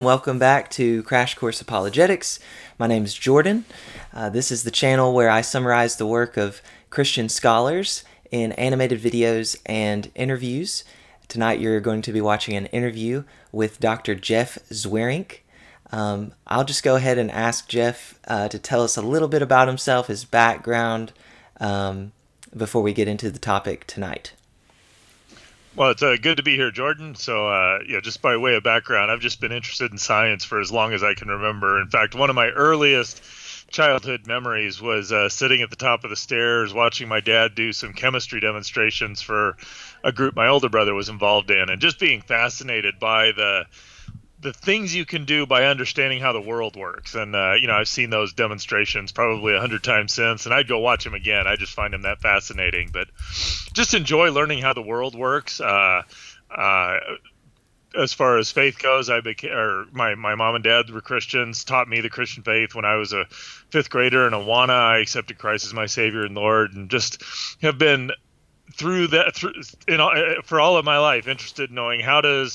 Welcome back to Crash Course Apologetics. My name is Jordan. This is the channel where I summarize the work of Christian scholars in animated videos and interviews. Tonight you're going to be watching an interview with Dr. Jeff Zweerink. I'll just go ahead and ask Jeff to tell us a little bit about himself, his background, before we get into the topic tonight. Well, it's good to be here, Jordan. So, just by way of background, I've just been interested in science for as long as I can remember. In fact, one of my earliest childhood memories was sitting at the top of the stairs watching my dad do some chemistry demonstrations for a group my older brother was involved in, and just being fascinated by the things you can do by understanding how the world works. And, I've seen those demonstrations probably 100 times since, and I'd go watch them again. I just find them that fascinating. But just enjoy learning how the world works. As far as faith goes, my mom and dad were Christians, taught me the Christian faith when I was a fifth grader in Awana. I accepted Christ as my Savior and Lord, and just have been for all of my life interested in knowing how do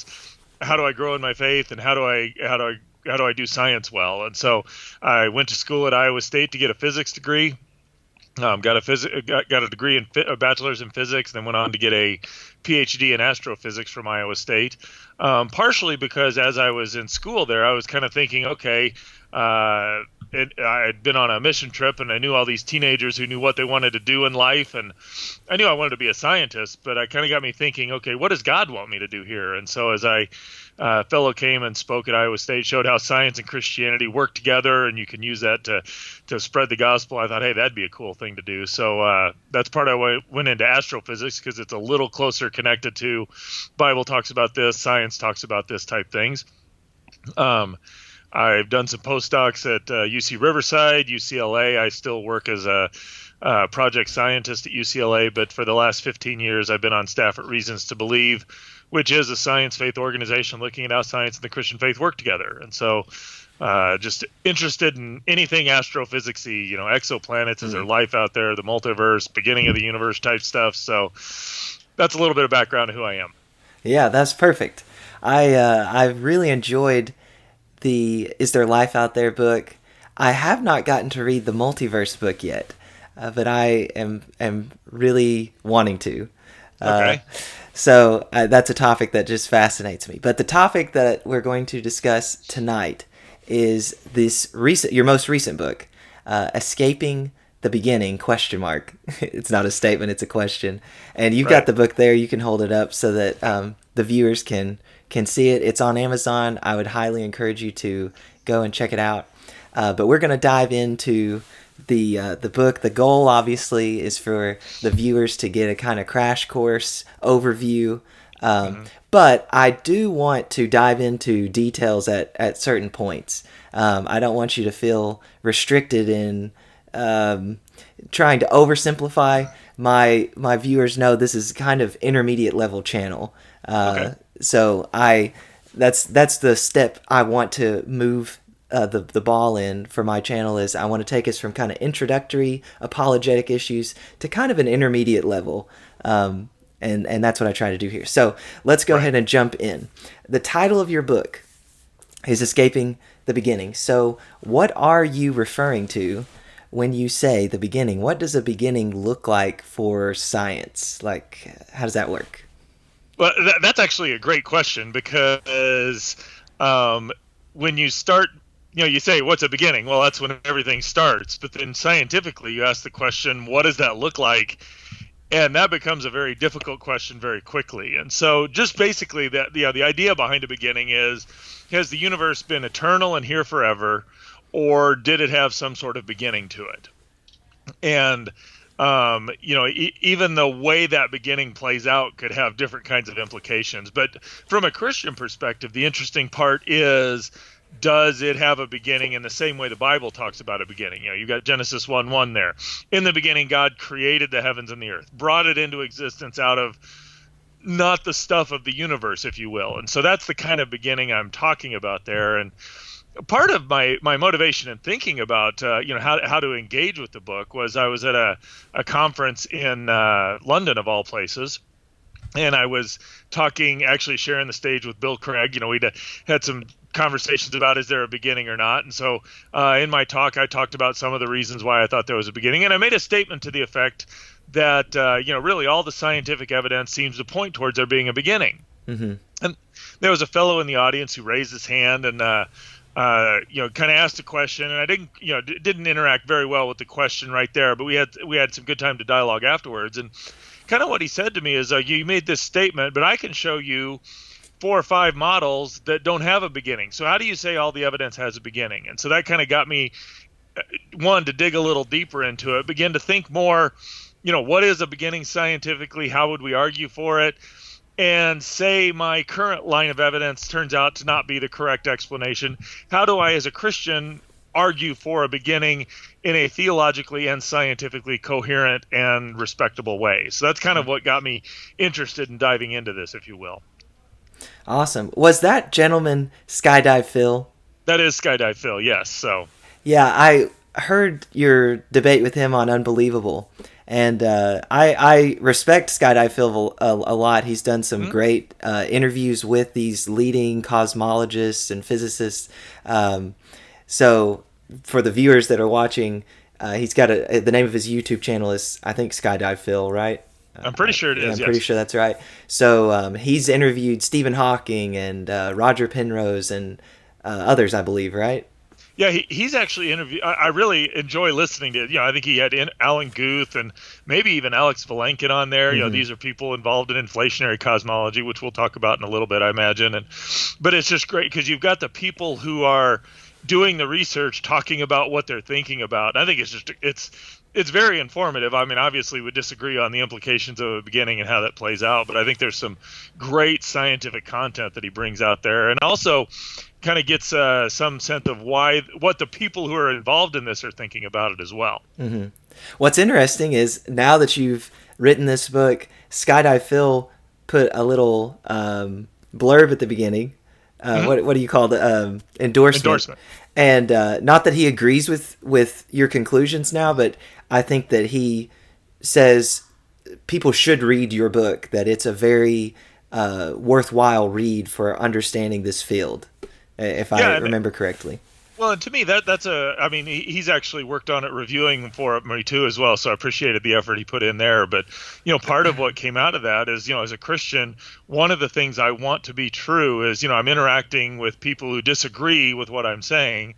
I grow in my faith, and how do I do science well? And so I went to school at Iowa State to get a physics degree. Got a degree in a bachelor's in physics, then went on to get a PhD in astrophysics from Iowa State. Partially because as I was in school there, I was kind of thinking, okay, I had been on a mission trip, and I knew all these teenagers who knew what they wanted to do in life, and I knew I wanted to be a scientist, but it kind of got me thinking, okay, what does God want me to do here? And so as fellow came and spoke at Iowa State, showed how science and Christianity work together, and you can use that to spread the gospel. I thought, hey, that'd be a cool thing to do. So that's part of why I went into astrophysics, because it's a little closer connected to Bible talks about this, science talks about this type things. I've done some postdocs at UC Riverside, UCLA. I still work as a project scientist at UCLA, but for the last 15 years, I've been on staff at Reasons to Believe, which is a science faith organization looking at how science and the Christian faith work together. And so just interested in anything astrophysics-y, exoplanets, is there life out there, the multiverse, beginning of the universe type stuff. So that's a little bit of background of who I am. Yeah, that's perfect. I really enjoyed the Is There Life Out There book. I have not gotten to read the Multiverse book yet, but I am really wanting to. Okay. So that's a topic that just fascinates me. But the topic that we're going to discuss tonight is your most recent book, Escaping the Beginning, ? It's not a statement, it's a question. And you've got the book there. You can hold it up so that the viewers can see it. It's on Amazon. I would highly encourage you to go and check it out. But we're going to dive into the book. The goal, obviously, is for the viewers to get a kind of crash course overview. But I do want to dive into details at certain points. I don't want you to feel restricted in trying to oversimplify. My viewers know this is kind of intermediate level channel. So that's the step I want to move the ball in for my channel. Is I want to take us from kind of introductory apologetic issues to kind of an intermediate level. And that's what I try to do here. So let's go ahead and jump in. The title of your book is Escaping the Beginning. So what are you referring to when you say the beginning? What does a beginning look like for science? Like, how does that work? Well, that's actually a great question, because when you start, you say, what's a beginning? Well, that's when everything starts. But then scientifically, you ask the question, what does that look like? And that becomes a very difficult question very quickly. And so just basically the idea behind a beginning is, has the universe been eternal and here forever, or did it have some sort of beginning to it? And even the way that beginning plays out could have different kinds of implications. But from a Christian perspective, the interesting part is, does it have a beginning in the same way the Bible talks about a beginning? You've got Genesis 1:1 there. In the beginning, God created the heavens and the earth, brought it into existence out of not the stuff of the universe, if you will. And so that's the kind of beginning I'm talking about there. And part of my motivation in thinking about how to engage with the book was, I was at a conference in London, of all places, and I was talking, actually sharing the stage with Bill Craig. We'd had some conversations about is there a beginning or not. And so in my talk, I talked about some of the reasons why I thought there was a beginning. And I made a statement to the effect that, really all the scientific evidence seems to point towards there being a beginning. Mm-hmm. And there was a fellow in the audience who raised his hand and, kind of asked a question. And I didn't interact very well with the question right there, but we had some good time to dialogue afterwards. And kind of what he said to me is, you made this statement, but I can show you 4 or 5 models that don't have a beginning. So how do you say all the evidence has a beginning? And so that kind of got me, one, to dig a little deeper into it, begin to think more, what is a beginning scientifically? How would we argue for it? And say my current line of evidence turns out to not be the correct explanation. How do I, as a Christian, argue for a beginning in a theologically and scientifically coherent and respectable way? So that's kind of what got me interested in diving into this, if you will. Awesome. Was that gentleman Skydive Phil? That is Skydive Phil, yes. So yeah, I heard your debate with him on Unbelievable, and I respect Skydive Phil a lot. He's done some great interviews with these leading cosmologists and physicists. So for the viewers that are watching, he's got the name of his YouTube channel is, I think, Skydive Phil, right? I'm pretty sure it is. I'm pretty sure that's right. So he's interviewed Stephen Hawking and Roger Penrose and others, I believe, right? Yeah, he's actually interviewed. I really enjoy listening to. I think he had Alan Guth and maybe even Alex Vilenkin on there. Mm-hmm. These are people involved in inflationary cosmology, which we'll talk about in a little bit, I imagine. But it's just great because you've got the people who are doing the research, talking about what they're thinking about. And I think it's very informative. I mean, obviously we disagree on the implications of a beginning and how that plays out, but I think there's some great scientific content that he brings out there, and also kind of gets some sense of what the people who are involved in this are thinking about it as well. Mm-hmm. What's interesting is now that you've written this book, Skydive Phil put a little blurb at the beginning. What do you call the endorsement? And not that he agrees with your conclusions now, but I think that he says people should read your book, that it's a very worthwhile read for understanding this field, if I remember correctly. Well, and to me, he's actually worked on it, reviewing for me too as well, so I appreciated the effort he put in there. But, part of what came out of that is, as a Christian, one of the things I want to be true is, I'm interacting with people who disagree with what I'm saying,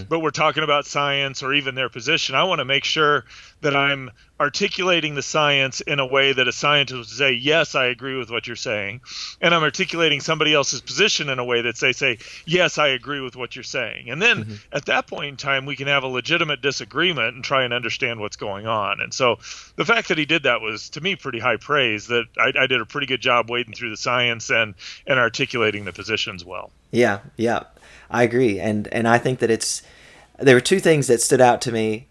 but we're talking about science or even their position. I want to make sure that I'm articulating the science in a way that a scientist would say, yes, I agree with what you're saying. And I'm articulating somebody else's position in a way that they say, yes, I agree with what you're saying. And then at that point in time, we can have a legitimate disagreement and try and understand what's going on. And so the fact that he did that was, to me, pretty high praise, that I did a pretty good job wading through the science and articulating the positions well. Yeah, I agree. And I think that there were 2 things that stood out to me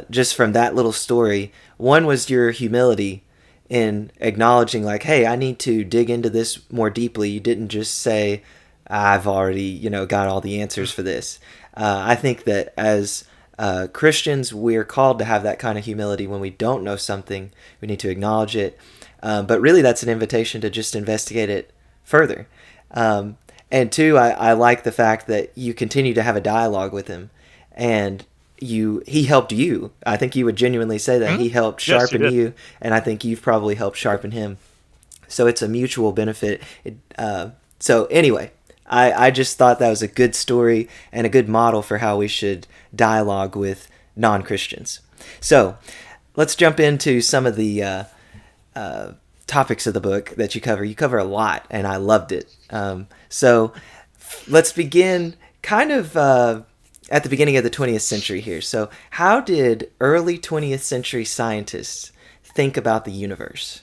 just from that little story. One was your humility in acknowledging, like, hey, I need to dig into this more deeply. You didn't just say, I've already, got all the answers for this. I think that as Christians, we're called to have that kind of humility. When we don't know something, we need to acknowledge it. But really, that's an invitation to just investigate it further. And 2, I like the fact that you continue to have a dialogue with him, and he helped you. I think you would genuinely say that he helped sharpen you, and I think you've probably helped sharpen him. So it's a mutual benefit. So anyway, I just thought that was a good story and a good model for how we should dialogue with non-Christians. So let's jump into some of the topics of the book that you cover. You cover a lot, and I loved it. So let's begin kind of at the beginning of the 20th century here. So how did early 20th century scientists think about the universe?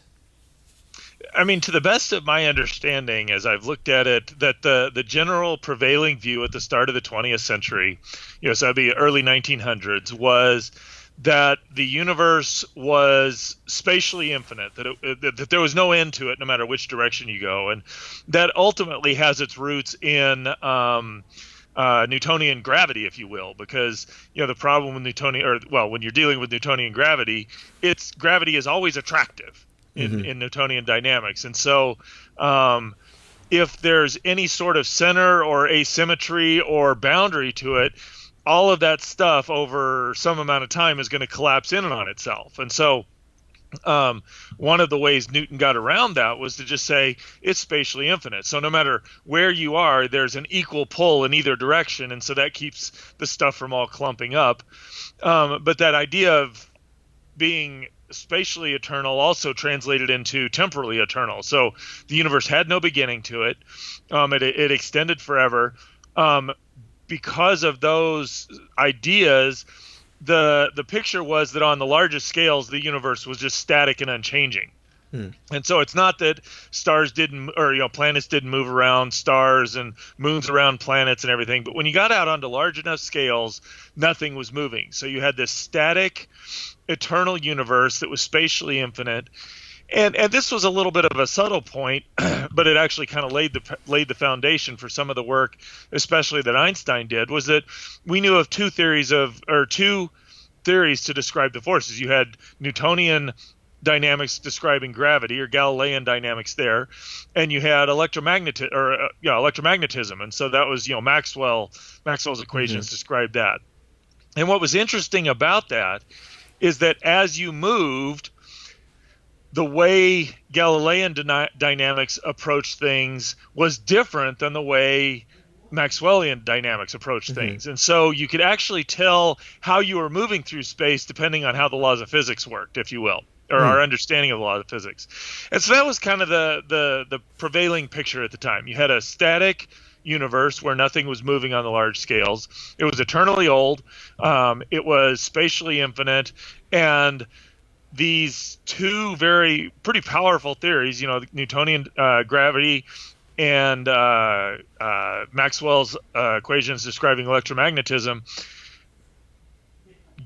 I mean, to the best of my understanding, as I've looked at it, that the general prevailing view at the start of the 20th century, so that'd be early 1900s, was that the universe was spatially infinite, that there was no end to it no matter which direction you go, and that ultimately has its roots in Newtonian gravity, if you will, because the problem with when you're dealing with Newtonian gravity, gravity is always attractive in Newtonian dynamics, and so if there's any sort of center or asymmetry or boundary to it, all of that stuff over some amount of time is going to collapse in and on itself. And so one of the ways Newton got around that was to just say it's spatially infinite. So no matter where you are, there's an equal pull in either direction. And so that keeps the stuff from all clumping up. But that idea of being spatially eternal also translated into temporally eternal. So the universe had no beginning to it. It extended forever. Because of those ideas, the picture was that on the largest scales, the universe was just static and unchanging. And so it's not that stars didn't, or planets didn't move around stars and moons around planets and everything. But when you got out onto large enough scales, nothing was moving. So you had this static, eternal universe that was spatially infinite. And this was a little bit of a subtle point, but it actually kind of laid the foundation for some of the work, especially that Einstein did, was that we knew of two theories to describe the forces. You had Newtonian dynamics describing gravity, or Galilean dynamics there, and you had electromagnetism, and so that was Maxwell's equations described that. And what was interesting about that is that as you moved, the way Galilean dynamics approached things was different than the way Maxwellian dynamics approached things. And so you could actually tell how you were moving through space depending on how the laws of physics worked, if you will, or our understanding of the laws of physics. And so that was kind of the prevailing picture at the time. You had a static universe where nothing was moving on the large scales. It was eternally old. It was spatially infinite. And these two pretty powerful theories, Newtonian gravity and Maxwell's equations describing electromagnetism,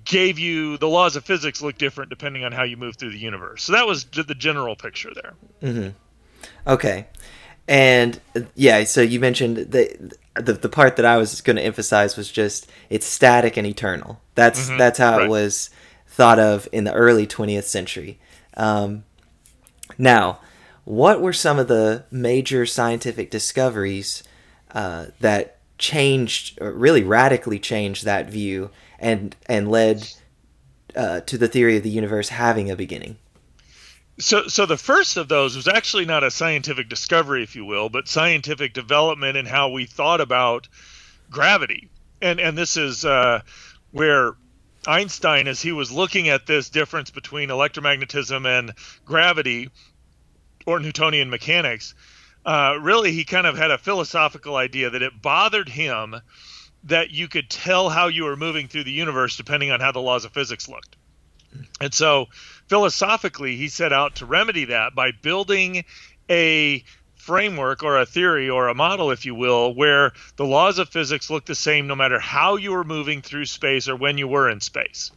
gave you the laws of physics look different depending on how you move through the universe. So that was the general picture there. Okay. And yeah, so you mentioned the part that I was going to emphasize was just it's static and eternal. That's how it was thought of in the early 20th century. Now, what were some of the major scientific discoveries that changed, or really radically changed that view and led to the theory of the universe having a beginning? So the first of those was actually not a scientific discovery, if you will, but scientific development in how we thought about gravity. And this is where Einstein, as he was looking at this difference between electromagnetism and gravity, or Newtonian mechanics, really he kind of had a philosophical idea that it bothered him that you could tell how you were moving through the universe depending on how the laws of physics looked. And so philosophically, he set out to remedy that by building a framework or a theory or a model, if you will, where the laws of physics look the same no matter how you were moving through space or when you were in space.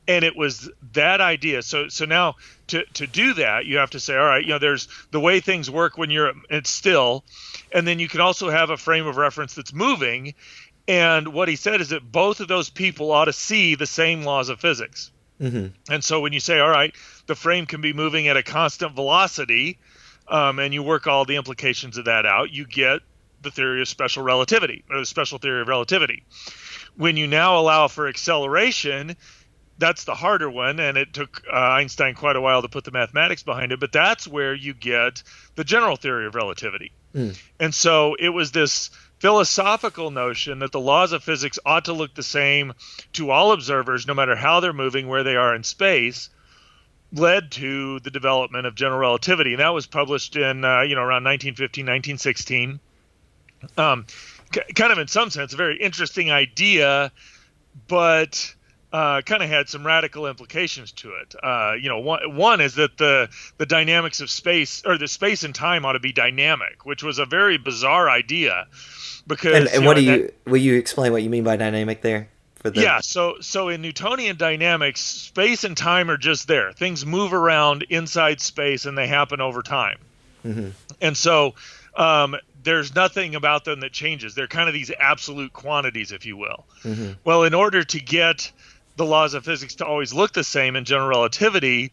And it was that idea. So now to do that, you have to say, all right, there's the way things work when it's still, and then you can also have a frame of reference that's moving. And what he said is that both of those people ought to see the same laws of physics. And so when you say, all right, the frame can be moving at a constant velocity, and you work all the implications of that out, you get the theory of special relativity, or the special theory of relativity. When you now allow for acceleration, that's the harder one, and it took Einstein quite a while to put the mathematics behind it, but that's where you get the general theory of relativity. And so it was this philosophical notion that the laws of physics ought to look the same to all observers, no matter how they're moving, where they are in space, led to the development of general relativity. And that was published in, around 1915, 1916. Kind of in some sense, a very interesting idea, but kind of had some radical implications to it. One is that the dynamics of space, or the space and time, ought to be dynamic, which was a very bizarre idea. Because and will you explain what you mean by dynamic there? So in Newtonian dynamics, space and time are just there. Things move around inside space, and they happen over time. And so there's nothing about them that changes. They're kind of these absolute quantities, if you will. Well, in order to get the laws of physics to always look the same in general relativity,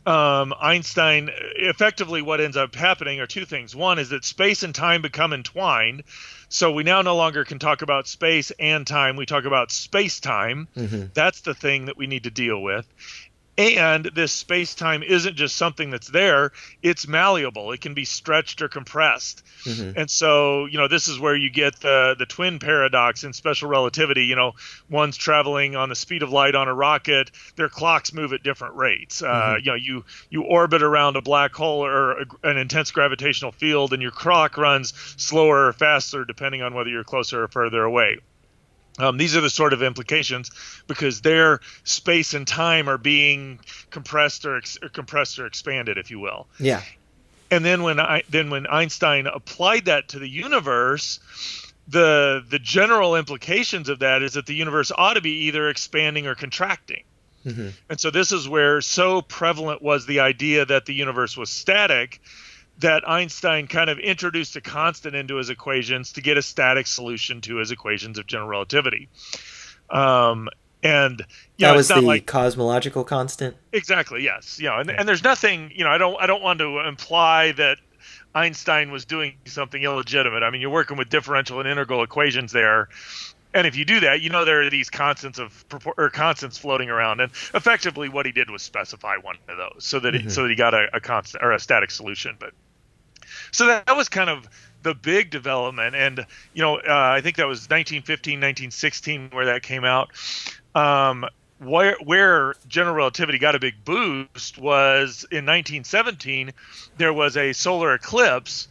Einstein, effectively what ends up happening are two things. One is that space and time become entwined. So we now no longer can talk about space and time. We talk about space-time. Mm-hmm. That's the thing that we need to deal with. And this space-time isn't just something that's there, it's malleable. It can be stretched or compressed. Mm-hmm. And so, this is where you get the twin paradox in special relativity. One's traveling on the speed of light on a rocket, their clocks move at different rates. Mm-hmm. You orbit around a black hole or an intense gravitational field, and your clock runs slower or faster depending on whether you're closer or further away. These are the sort of implications because their space and time are being compressed or expanded, if you will. Yeah. And then when Einstein applied that to the universe, the general implications of that is that the universe ought to be either expanding or contracting. Mm-hmm. And so this is where so prevalent was the idea that the universe was static that Einstein kind of introduced a constant into his equations to get a static solution to his equations of general relativity. And that was it's not the like cosmological constant. Exactly, yes. And there's nothing, I don't want to imply that Einstein was doing something illegitimate. I mean, you're working with differential and integral equations there. And if you do that, there are these constants constants floating around, and effectively what he did was specify one of those so that he got a constant or a static solution. But so that was kind of the big development, and I think that was 1915, 1916 where that came out. Where general relativity got a big boost was in 1917. There was a solar eclipse,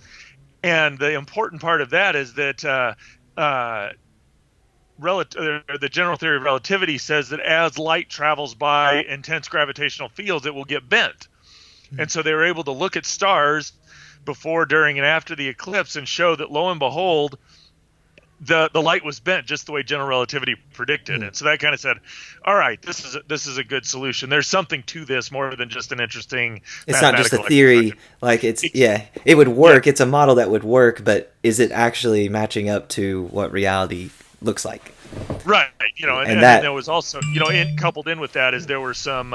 and the important part of that is that the general theory of relativity says that as light travels by intense gravitational fields, it will get bent. And so they were able to look at stars before, during, and after the eclipse and show that, lo and behold, the light was bent just the way general relativity predicted. And so that kind of said, all right, this is a good solution. There's something to this more than just an interesting It's not just a theory. Like it would work. Yeah. It's a model that would work, but is it actually matching up to what reality looks like? Right. And there was also, coupled in with that is there were some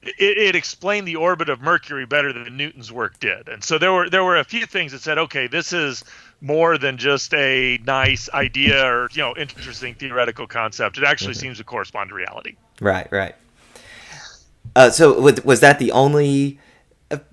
it explained the orbit of Mercury better than Newton's work did. And so there were a few things that said, okay, this is more than just a nice idea or interesting theoretical concept. It actually seems to correspond to reality. Right. So was that the only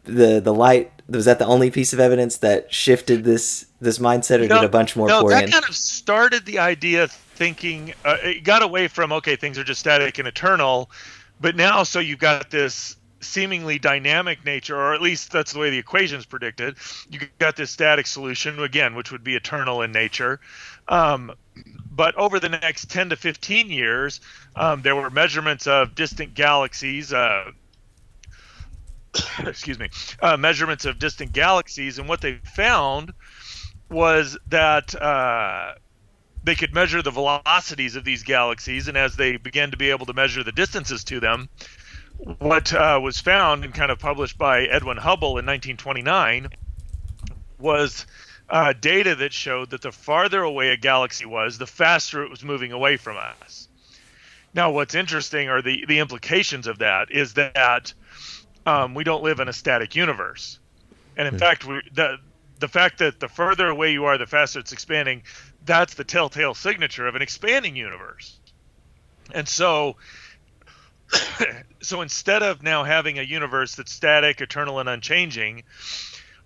the light? Was that the only piece of evidence that shifted this mindset, or did a bunch more pour in? No, that kind of started the idea of thinking. It got away from, okay, things are just static and eternal, but now so you've got this seemingly dynamic nature, or at least that's the way the equations predicted. You got this static solution, again, which would be eternal in nature. But over the next 10 to 15 years, there were measurements of distant galaxies, measurements of distant galaxies, and what they found was that they could measure the velocities of these galaxies, and as they began to be able to measure the distances to them, what was found and kind of published by Edwin Hubble in 1929 was data that showed that the farther away a galaxy was, the faster it was moving away from us. Now, what's interesting, or the implications of that, is that we don't live in a static universe. And in fact, the fact that the further away you are, the faster it's expanding, that's the telltale signature of an expanding universe. And so instead of now having a universe that's static, eternal, and unchanging,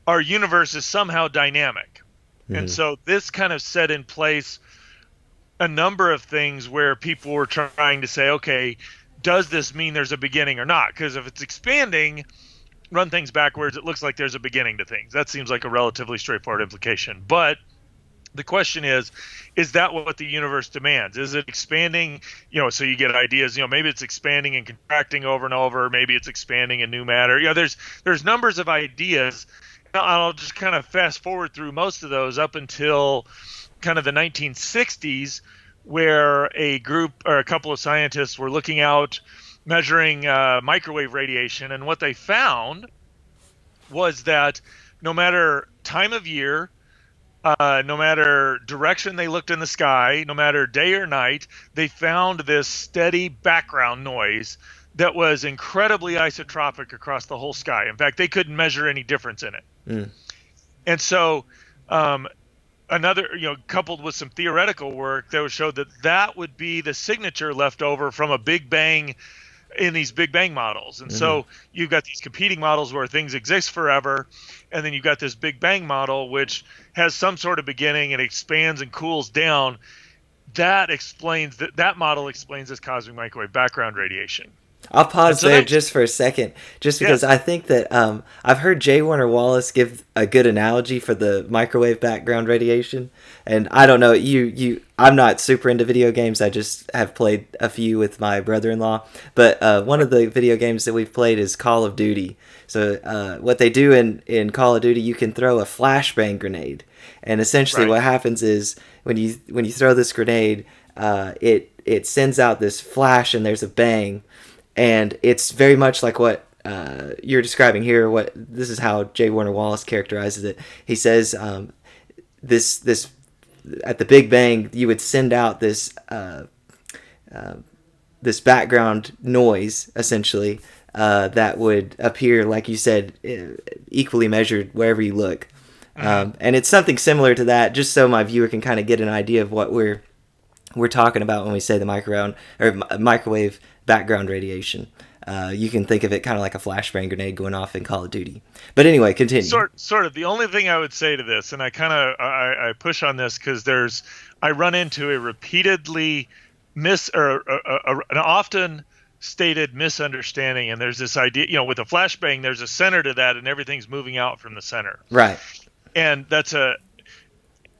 our universe is somehow dynamic. And so this kind of set in place a number of things where people were trying to say, okay, does this mean there's a beginning or not? Because if it's expanding, run things backwards, it looks like there's a beginning to things. That seems like a relatively straightforward implication. But the question is that what the universe demands? Is it expanding, so you get ideas, maybe it's expanding and contracting over and over, maybe it's expanding in new matter. There's numbers of ideas. I'll just kind of fast forward through most of those up until kind of the 1960s, where a group or a couple of scientists were looking out, measuring microwave radiation, and what they found was that no matter time of year, no matter direction they looked in the sky, no matter day or night, they found this steady background noise that was incredibly isotropic across the whole sky. In fact, they couldn't measure any difference in it. Mm. And so, another, coupled with some theoretical work that would show that that would be the signature left over from a Big Bang in these Big Bang models. And Mm-hmm. so you've got these competing models where things exist forever, and then you've got this Big Bang model which has some sort of beginning and expands and cools down. That model explains this cosmic microwave background radiation. I'll And pause so there that, just for a second, just because yes, I think that I've heard J. Warner Wallace give a good analogy for the microwave background radiation, and I don't know I'm not super into video games. I just have played a few with my brother-in-law, but one of the video games that we've played is Call of Duty. So what they do in Call of Duty, you can throw a flashbang grenade, and essentially right. what happens is when you throw this grenade, it sends out this flash and there's a bang. And it's very much like what you're describing here. What this is how J. Warner Wallace characterizes it. He says this at the Big Bang you would send out this background noise essentially that would appear, like you said, equally measured wherever you look. Mm-hmm. And it's something similar to that, just so my viewer can kind of get an idea of what we're talking about when we say the microwave background radiation. You can think of it kind of like a flashbang grenade going off in Call of Duty. But anyway, continue. Sort of. The only thing I would say to this, and I push on this because I run into a repeatedly an often stated misunderstanding, and there's this idea, with a flashbang, there's a center to that, and everything's moving out from the center, Right. and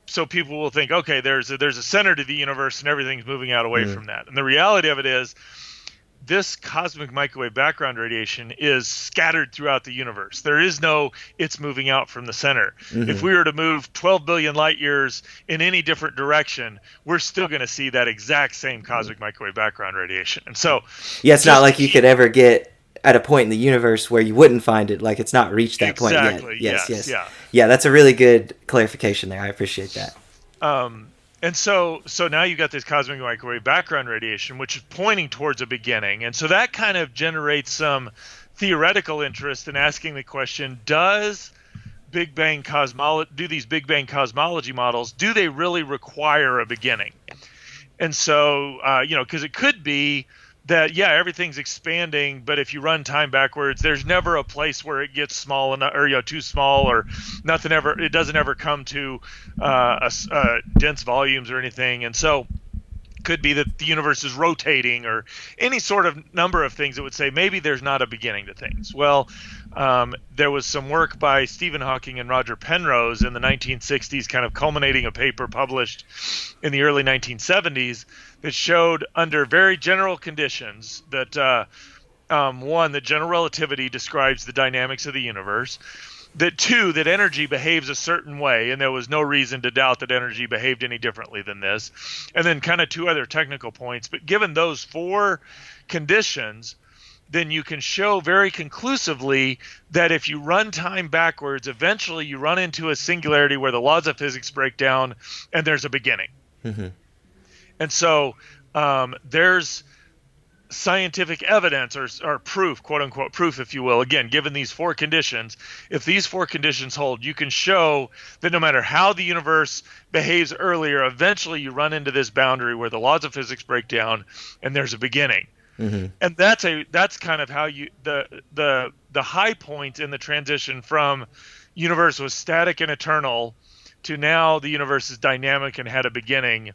so people will think, okay, there's a center to the universe, and everything's moving out away from that, and the reality of it is, this cosmic microwave background radiation is scattered throughout the universe. There is no it's moving out from the center. Mm-hmm. If we were to move 12 billion light years in any different direction, we're still going to see that exact same cosmic microwave background radiation. And so, yeah, it's not like you could ever get at a point in the universe where you wouldn't find it. Like it's not reached that point yet. Exactly. Yes. Yeah. Yeah, that's a really good clarification there. I appreciate that. And so now you got this cosmic microwave background radiation, which is pointing towards a beginning. And so that kind of generates some theoretical interest in asking the question, do these Big Bang cosmology models, do they really require a beginning? And so, because it could be that, yeah, everything's expanding, but if you run time backwards, there's never a place where it gets small enough, or too small, or it doesn't ever come to dense volumes or anything. And so could be that the universe is rotating, or any sort of number of things that would say maybe there's not a beginning to things. Well, there was some work by Stephen Hawking and Roger Penrose in the 1960s, kind of culminating a paper published in the early 1970s that showed under very general conditions that one, that general relativity describes the dynamics of the universe, that two, that energy behaves a certain way, and there was no reason to doubt that energy behaved any differently than this, and then kind of two other technical points. But given those four conditions, then you can show very conclusively that if you run time backwards, eventually you run into a singularity where the laws of physics break down and there's a beginning. Mm-hmm. And so there's scientific evidence or proof, quote unquote proof, if you will, again, given these four conditions. If these four conditions hold, you can show that no matter how the universe behaves earlier, eventually you run into this boundary where the laws of physics break down and there's a beginning. Mm-hmm. And that's kind of how the high point in the transition from universe was static and eternal to now the universe is dynamic and had a beginning.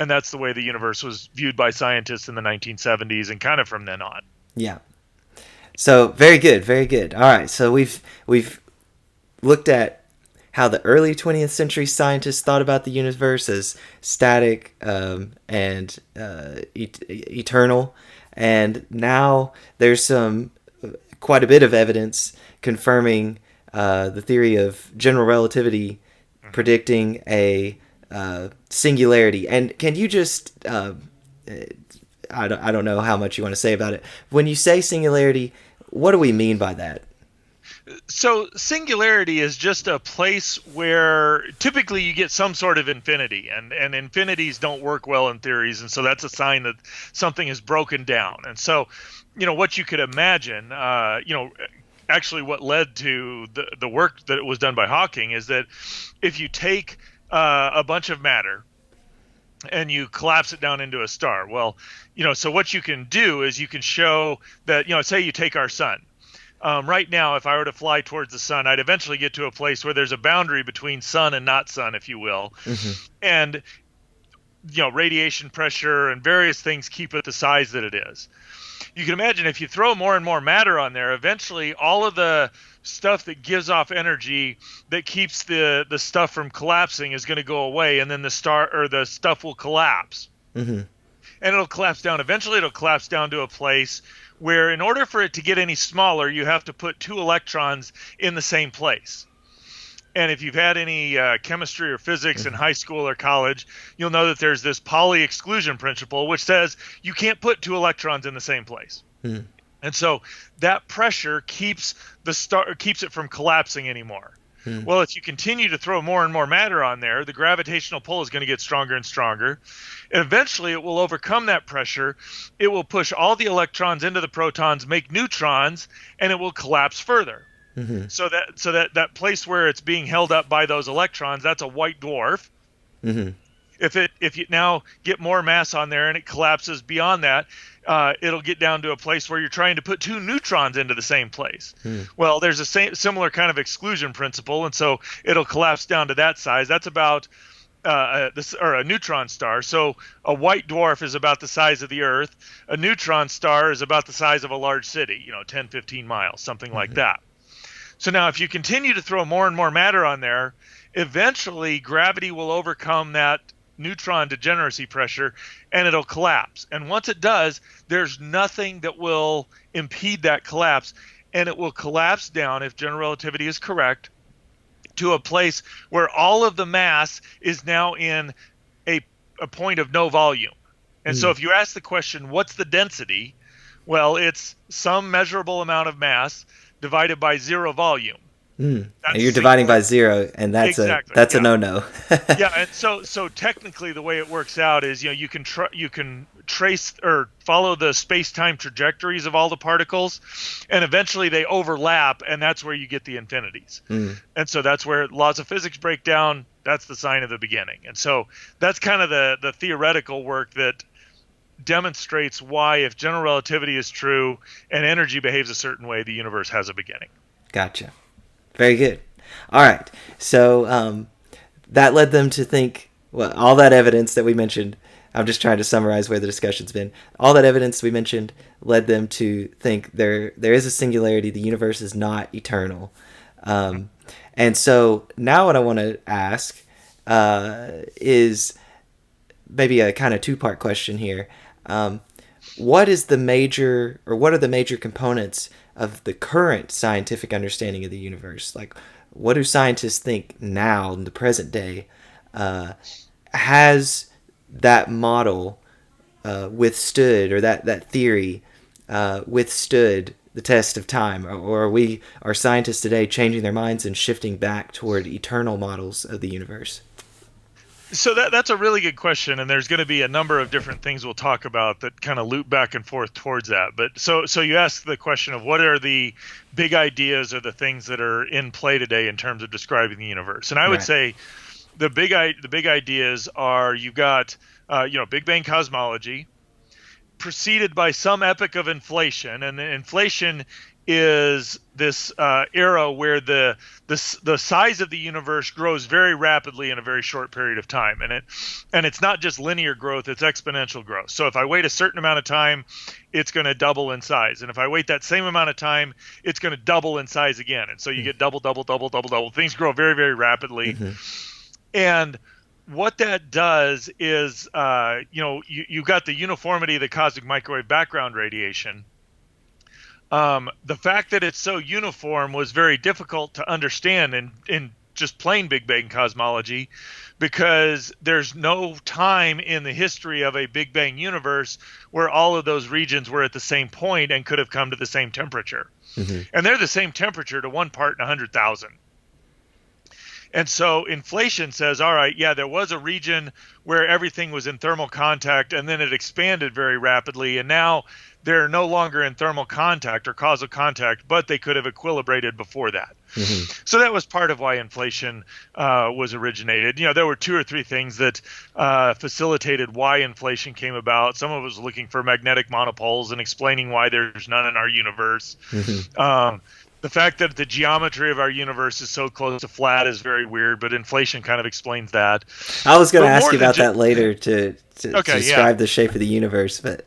And that's the way the universe was viewed by scientists in the 1970s and kind of from then on. Yeah. So very good, very good. All right, so we've looked at how the early 20th century scientists thought about the universe as static and eternal, and now there's quite a bit of evidence confirming the theory of general relativity predicting a singularity. And can you just I don't know how much you want to say about it. When you say singularity, what do we mean by that? So singularity is just a place where typically you get some sort of infinity, and infinities don't work well in theories, and so that's a sign that something is broken down. And so, what you could imagine, actually what led to the work that was done by Hawking is that if you take a bunch of matter and you collapse it down into a star, well, so what you can do is you can show that, say you take our sun. Right now, if I were to fly towards the sun, I'd eventually get to a place where there's a boundary between sun and not sun, if you will. And, radiation pressure and various things keep it the size that it is. You can imagine if you throw more and more matter on there, eventually all of the stuff that gives off energy that keeps the stuff from collapsing is going to go away, and then the stuff will collapse. And it'll collapse down. Eventually, it'll collapse down to a place where in order for it to get any smaller, you have to put 2 electrons in the same place. And if you've had any chemistry or physics in high school or college, you'll know that there's this Pauli exclusion principle, which says you can't put 2 electrons in the same place. And so that pressure keeps it from collapsing anymore. Well, if you continue to throw more and more matter on there, the gravitational pull is going to get stronger and stronger. And eventually it will overcome that pressure. It will push all the electrons into the protons, make neutrons, and it will collapse further. So that place where it's being held up by those electrons, that's a white dwarf. If you now get more mass on there and it collapses beyond that, it'll get down to a place where you're trying to put 2 neutrons into the same place. Well, there's a similar kind of exclusion principle, and so it'll collapse down to that size. That's about a neutron star. So a white dwarf is about the size of the Earth. A neutron star is about the size of a large city, 10, 15 miles, something like that. So now if you continue to throw more and more matter on there, eventually gravity will overcome that neutron degeneracy pressure and it'll collapse. And once it does, there's nothing that will impede that collapse, and it will collapse down, if general relativity is correct, to a place where all of the mass is now in a point of no volume. And so if you ask the question, what's the density? Well, it's some measurable amount of mass divided by 0 volume. And you're dividing by 0, and that's a no-no. Yeah, and so technically the way it works out is you can trace or follow the space-time trajectories of all the particles, and eventually they overlap, and that's where you get the infinities. And so that's where laws of physics break down. That's the sign of the beginning. And so that's kind of the theoretical work that demonstrates why, if general relativity is true and energy behaves a certain way, the universe has a beginning. Gotcha. Very good. All right. So that led them to think, well, all that evidence that we mentioned, I'm just trying to summarize where the discussion's been. All that evidence we mentioned led them to think there is a singularity. The universe is not eternal. And so now what I want to ask is maybe a kind of 2-part question here. What are the major components of the current scientific understanding of the universe? Like, what do scientists think now in the present day has that model withstood, or that theory withstood the test of time? Or are scientists today changing their minds and shifting back toward eternal models of the universe? So that's a really good question, and there's going to be a number of different things we'll talk about that kind of loop back and forth towards that. But so you asked the question of what are the big ideas or the things that are in play today in terms of describing the universe. And I would say the big ideas are, you've got Big Bang cosmology, preceded by some epoch of inflation, and the inflation is this era where the size of the universe grows very rapidly in a very short period of time, and it's not just linear growth, it's exponential growth. So if I wait a certain amount of time, it's going to double in size, and if I wait that same amount of time, it's going to double in size again, and so you get double. Things grow very, very rapidly. And what that does is you've got the uniformity of the cosmic microwave background radiation. The fact that it's so uniform was very difficult to understand in just plain Big Bang cosmology, because there's no time in the history of a Big Bang universe where all of those regions were at the same point and could have come to the same temperature. Mm-hmm. And they're the same temperature to 1 part in 100,000. And so inflation says, all right, yeah, there was a region where everything was in thermal contact, and then it expanded very rapidly, and now they're no longer in thermal contact or causal contact, but they could have equilibrated before that. Mm-hmm. So that was part of why inflation was originated. There were 2 or 3 things that facilitated why inflation came about. Some of it was looking for magnetic monopoles and explaining why there's none in our universe. Mm-hmm. The fact that the geometry of our universe is so close to flat is very weird, but inflation kind of explains that. I was going to ask you about that later to describe the shape of the universe, but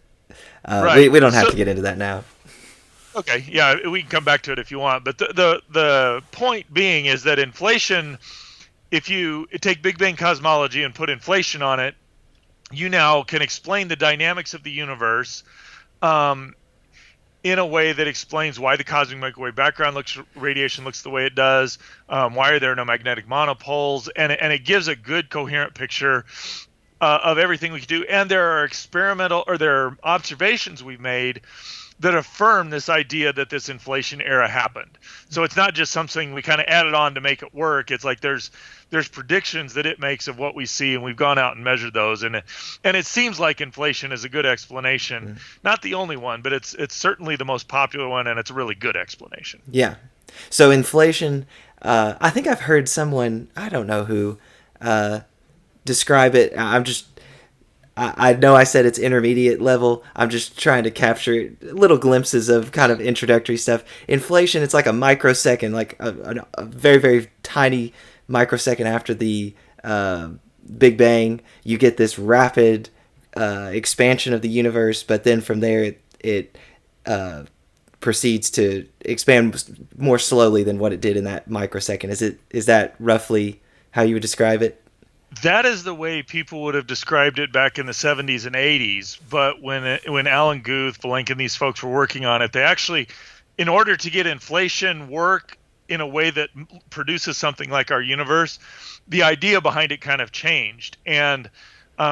we don't have to get into that now. Okay, yeah, we can come back to it if you want. But the point being is that inflation, if you take Big Bang cosmology and put inflation on it, you now can explain the dynamics of the universe in a way that explains why the cosmic microwave background radiation looks the way it does, why are there no magnetic monopoles, and it gives a good coherent picture of everything we can do. And there are observations we've made that affirm this idea that this inflation era happened. So it's not just something we kind of added on to make it work. It's like there's predictions that it makes of what we see, and we've gone out and measured those. And it seems like inflation is a good explanation. Not the only one, but it's certainly the most popular one, and it's a really good explanation. Yeah. So inflation, I think I've heard someone, I don't know who, describe it. I know I said it's intermediate level. I'm just trying to capture little glimpses of kind of introductory stuff. Inflation, it's like a microsecond, like a very, very tiny microsecond after the Big Bang. You get this rapid expansion of the universe, but then from there it proceeds to expand more slowly than what it did in that microsecond. Is that roughly how you would describe it? That is the way people would have described it back in the 70s and 80s. But when Alan Guth, Vilenka, and these folks were working on it, they actually, in order to get inflation work in a way that produces something like our universe, the idea behind it kind of changed. And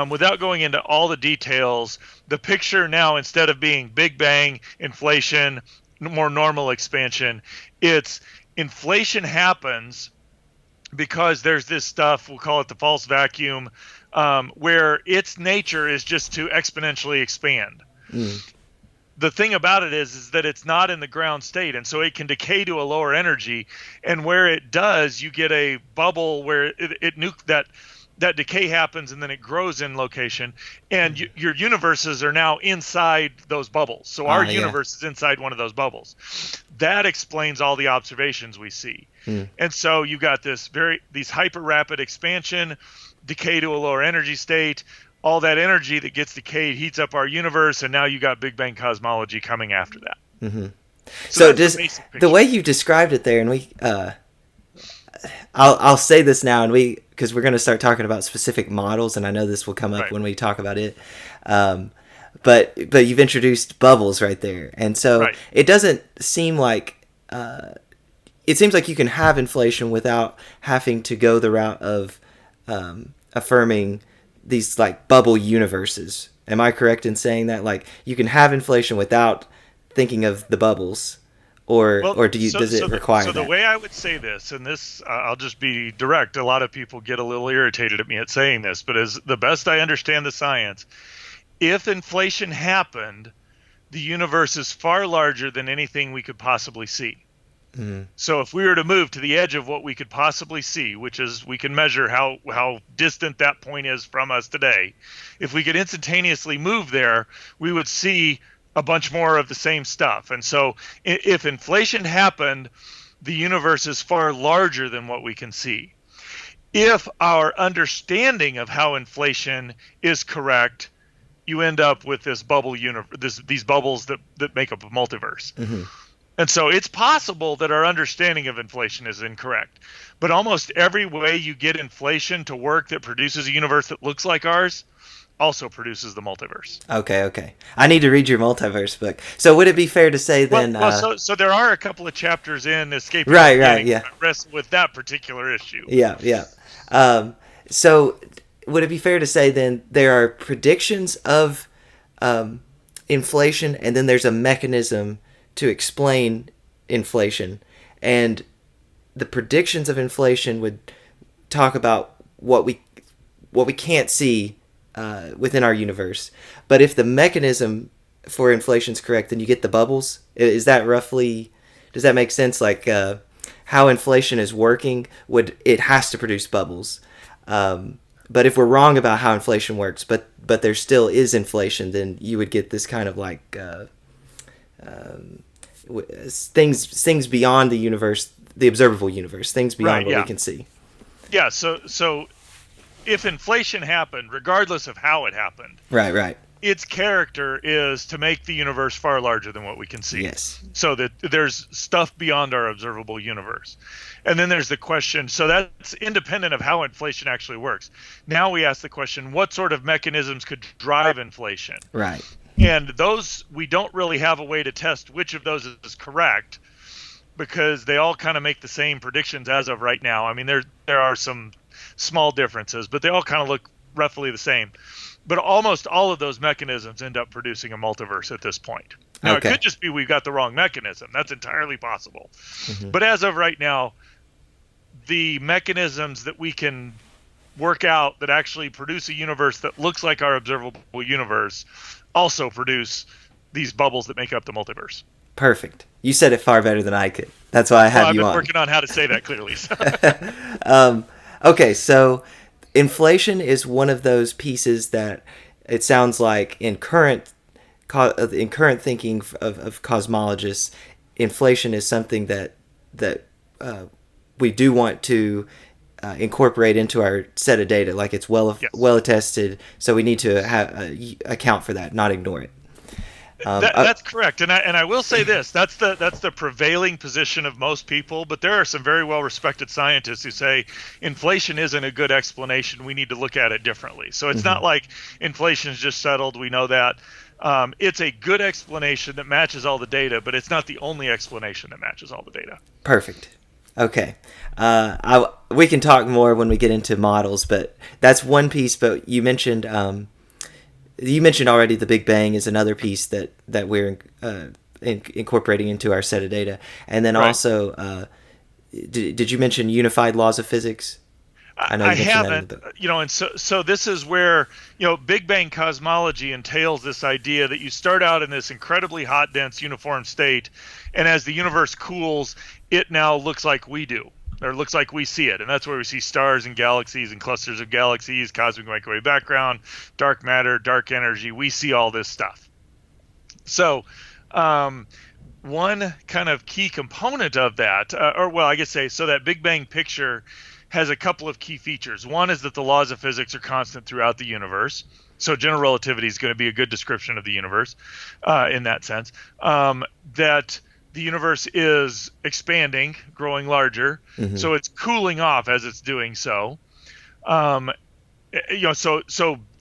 without going into all the details, the picture now, instead of being Big Bang, inflation, more normal expansion, it's inflation happens because there's this stuff, we'll call it the false vacuum, where its nature is just to exponentially expand. The thing about it is that it's not in the ground state, and so it can decay to a lower energy, and where it does, you get a bubble where that decay happens, and then it grows in location, and your universes are now inside those bubbles. So our universe is inside one of those bubbles. That explains all the observations we see. And so you got these hyper rapid expansion, decay to a lower energy state. All that energy that gets decayed heats up our universe, and now you got Big Bang cosmology coming after that. Mm-hmm. So just the way you described it there, and I'll say this now, and because we're going to start talking about specific models, and I know this will come up when we talk about it. But you've introduced bubbles right there, and so it doesn't seem like it seems like you can have inflation without having to go the route of affirming these like bubble universes. Am I correct in saying that? Like you can have inflation without thinking of the bubbles, or does it require that? So the way I would say this, and this I'll just be direct. A lot of people get a little irritated at me at saying this, but as the best I understand the science, if inflation happened, the universe is far larger than anything we could possibly see. Mm-hmm. So if we were to move to the edge of what we could possibly see, which is we can measure how distant that point is from us today, if we could instantaneously move there, we would see a bunch more of the same stuff. And so if inflation happened, the universe is far larger than what we can see. If our understanding of how inflation is correct, you end up with this bubble these bubbles that make up a multiverse. Mm-hmm. And so it's possible that our understanding of inflation is incorrect. But almost every way you get inflation to work that produces a universe that looks like ours also produces the multiverse. Okay. I need to read your multiverse book. So would it be fair to say then... So there are a couple of chapters in Escaping Right, yeah. that wrestle with that particular issue. Yeah. So, would it be fair to say then there are predictions of inflation, and then there's a mechanism to explain inflation, and the predictions of inflation would talk about what we can't see within our universe. But if the mechanism for inflation is correct, then you get the bubbles. Is that roughly? Does that make sense? Like how inflation is working, it has to produce bubbles. But if we're wrong about how inflation works, but there still is inflation, then you would get this kind of like things beyond the universe, the observable universe, things beyond what we can see. Yeah. So if inflation happened, regardless of how it happened, right, its character is to make the universe far larger than what we can see. Yes. So that there's stuff beyond our observable universe. And then there's the question, so that's independent of how inflation actually works. Now we ask the question, what sort of mechanisms could drive inflation? Right. And those, we don't really have a way to test which of those is correct, because they all kind of make the same predictions as of right now. I mean, there are some small differences, but they all kind of look roughly the same. But almost all of those mechanisms end up producing a multiverse at this point. Now, It could just be we've got the wrong mechanism. That's entirely possible. Mm-hmm. But as of right now, the mechanisms that we can work out that actually produce a universe that looks like our observable universe also produce these bubbles that make up the multiverse. Perfect. You said it far better than I could. That's why I have you on. I've been working on how to say that clearly. Okay, so inflation is one of those pieces that it sounds like in current thinking of cosmologists, inflation is something that we do want to incorporate into our set of data. Like it's well attested, so we need to account for that, not ignore it. That's correct, and I will say this: that's the prevailing position of most people. But there are some very well-respected scientists who say inflation isn't a good explanation. We need to look at it differently. So it's not like inflation is just settled. We know that. It's a good explanation that matches all the data, but it's not the only explanation that matches all the data. Perfect. Okay. We can talk more when we get into models, but that's one piece. But you mentioned already the Big Bang is another piece that we're incorporating into our set of data. And then also, did you mention unified laws of physics? I know you haven't, that and so this is where, Big Bang cosmology entails this idea that you start out in this incredibly hot, dense, uniform state, and as the universe cools, it now looks like we do, or looks like we see it, and that's where we see stars and galaxies and clusters of galaxies, cosmic microwave background, dark matter, dark energy. We see all this stuff. So, one kind of key component of that, so that Big Bang picture has a couple of key features. One is that the laws of physics are constant throughout the universe. So general relativity is going to be a good description of the universe in that sense. That the universe is expanding, growing larger. Mm-hmm. So it's cooling off as it's doing so. So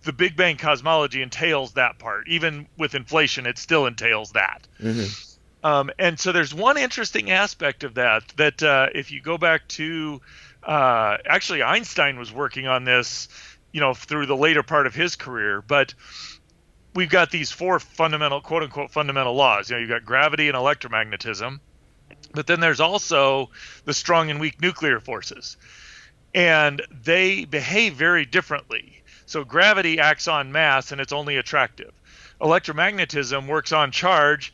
the Big Bang cosmology entails that part. Even with inflation, it still entails that. Mm-hmm. And so there's one interesting aspect of that if you go back to actually Einstein was working on this, through the later part of his career, but we've got these four fundamental, quote unquote, fundamental laws. You've got gravity and electromagnetism, but then there's also the strong and weak nuclear forces, and they behave very differently. So gravity acts on mass and it's only attractive. Electromagnetism works on charge,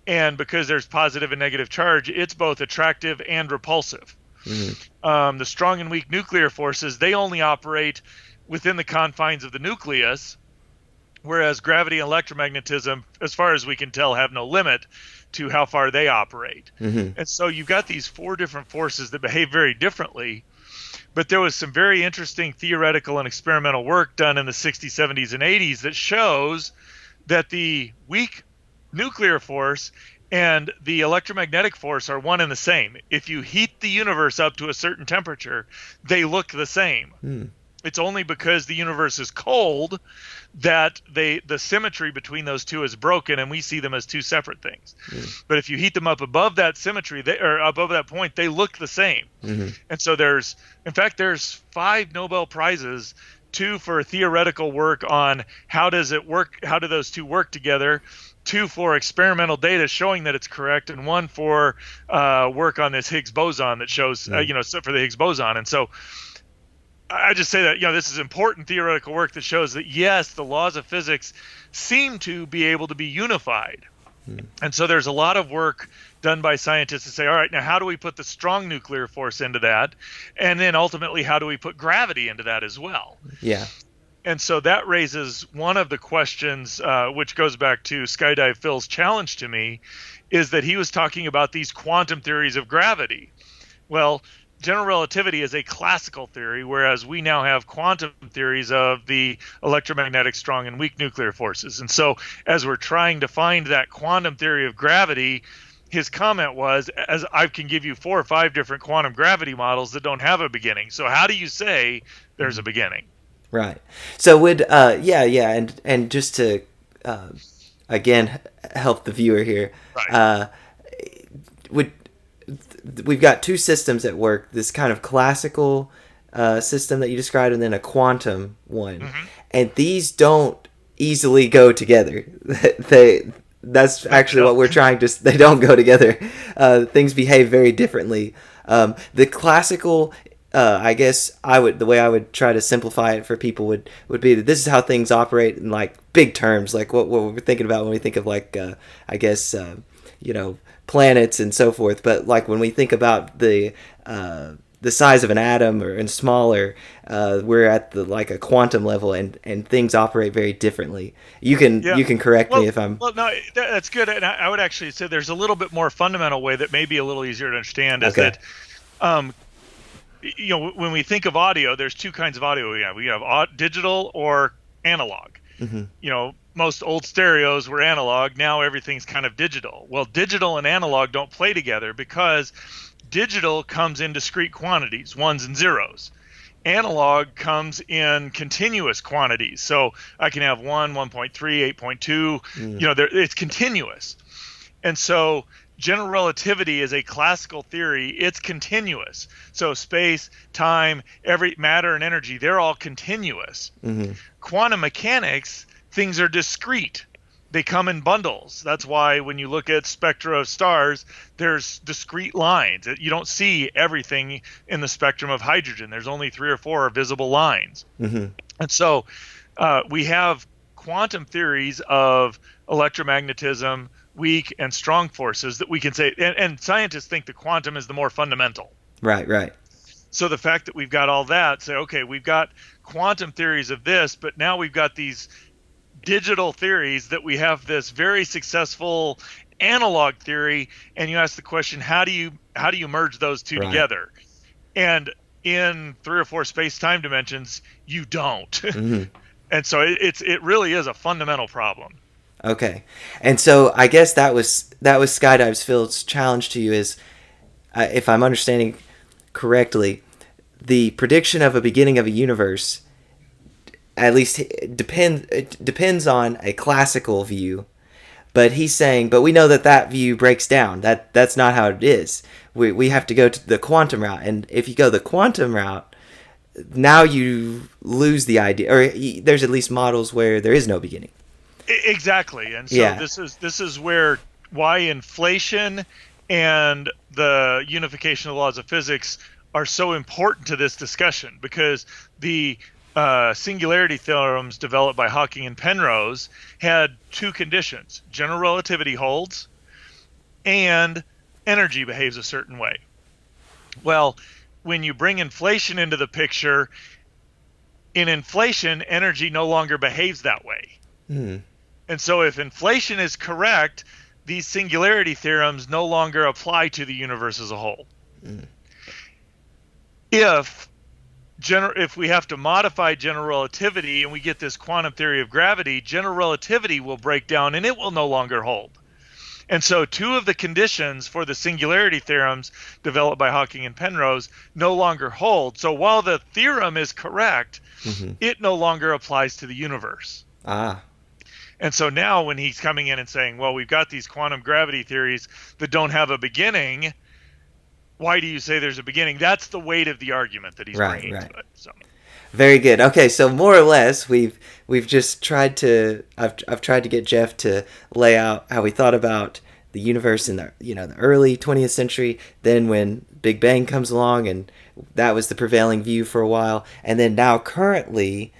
and because there's positive and negative charge, it's both attractive and repulsive. Mm-hmm. The strong and weak nuclear forces, they only operate within the confines of the nucleus, whereas gravity and electromagnetism, as far as we can tell, have no limit to how far they operate. Mm-hmm. And so you've got these four different forces that behave very differently, but there was some very interesting theoretical and experimental work done in the 60s, 70s, and 80s that shows that the weak nuclear force and the electromagnetic force are one and the same. If you heat the universe up to a certain temperature, they look the same. It's only because the universe is cold that the symmetry between those two is broken, and we see them as two separate things. But if you heat them up above that symmetry, or above that point, they look the same. And so there's 5 Nobel Prizes, 2 for theoretical work on how does it work, how do those two work together, 2 for experimental data showing that it's correct, and 1 for work on this Higgs boson that shows, for the Higgs boson. And so I just say that, this is important theoretical work that shows that, yes, the laws of physics seem to be able to be unified. And so there's a lot of work done by scientists to say, all right, now how do we put the strong nuclear force into that? And then ultimately, how do we put gravity into that as well? Yeah. And so that raises one of the questions, which goes back to Skydive Phil's challenge to me, is that he was talking about these quantum theories of gravity. Well, general relativity is a classical theory, whereas we now have quantum theories of the electromagnetic strong and weak nuclear forces. And so as we're trying to find that quantum theory of gravity, his comment was, as I can give you 4 or 5 different quantum gravity models that don't have a beginning. So how do you say there's a beginning? Right. So would and just to again help the viewer here, Right. We've got 2 systems at work, this kind of classical system that you described, and then a quantum one. And these don't easily go together. That's actually what we're trying to... They don't go together. Things behave very differently. The classical... I guess the way I would try to simplify it for people would be that this is how things operate in like big terms, like what we're thinking about when we think of like planets and so forth. But like when we think about the size of an atom and smaller, we're at like a quantum level, and things operate very differently. You can correct me if I'm... Well, no, that's good. And I would actually say there's a little bit more fundamental way that may be a little easier to understand, is that when we think of audio, there's 2 kinds of audio we have. We have digital or analog. Most old stereos were analog. Now everything's kind of digital. Well, digital and analog don't play together because digital comes in discrete quantities, 1s and 0s. Analog comes in continuous quantities. So I can have 1, 1.3, 8.2. It's continuous. And so general relativity is a classical theory. It's continuous. So space, time, every matter and energy, they're all continuous. Quantum mechanics, things are discrete. They come in bundles. That's why when you look at spectra of stars, there's discrete lines. You don't see everything in the spectrum of hydrogen. There's only 3 or 4 visible lines. And so we have quantum theories of electromagnetism, weak and strong forces that we can say, and scientists think the quantum is the more fundamental. Right. So the fact that we've got all that, say, okay, we've got quantum theories of this, but now we've got these digital theories that we have this very successful analog theory, and you ask the question, how do you merge those two together? And in 3 or 4 space-time dimensions, you don't. And so it really is a fundamental problem. Okay. And so I guess that was Skydive Phil's challenge to you is, if I'm understanding correctly, the prediction of a beginning of a universe, at least it depends on a classical view, but he's saying, but we know that view breaks down. That's not how it is. We have to go to the quantum route, and if you go the quantum route, now you lose the idea, or there's at least models where there is no beginning. Exactly. And so this is why inflation and the unification of the laws of physics are so important to this discussion, because the singularity theorems developed by Hawking and Penrose had 2 conditions: general relativity holds and energy behaves a certain way. Well, when you bring inflation into the picture, in inflation, energy no longer behaves that way. And so if inflation is correct, these singularity theorems no longer apply to the universe as a whole. If we have to modify general relativity and we get this quantum theory of gravity, general relativity will break down and it will no longer hold. And so two of the conditions for the singularity theorems developed by Hawking and Penrose no longer hold. So while the theorem is correct, it no longer applies to the universe. Ah. And so now when he's coming in and saying, well, we've got these quantum gravity theories that don't have a beginning, why do you say there's a beginning? That's the weight of the argument that he's bringing to it. So. Very good. Okay, so more or less, we've just tried to I've tried to get Jeff to lay out how we thought about the universe in the early 20th century. Then when Big Bang comes along, and that was the prevailing view for a while, and then now currently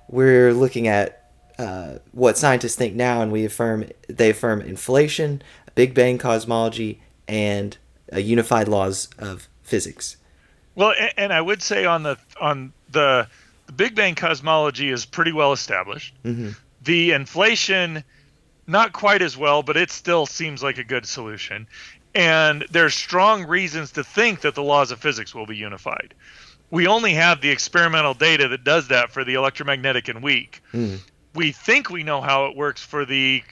we're looking at what scientists think now, and they affirm inflation, Big Bang cosmology, and unified laws of physics. Well, and I would say on the Big Bang cosmology is pretty well established. The inflation, not quite as well, but it still seems like a good solution. And there's strong reasons to think that the laws of physics will be unified. We only have the experimental data that does that for the electromagnetic and weak. We think we know how it works for the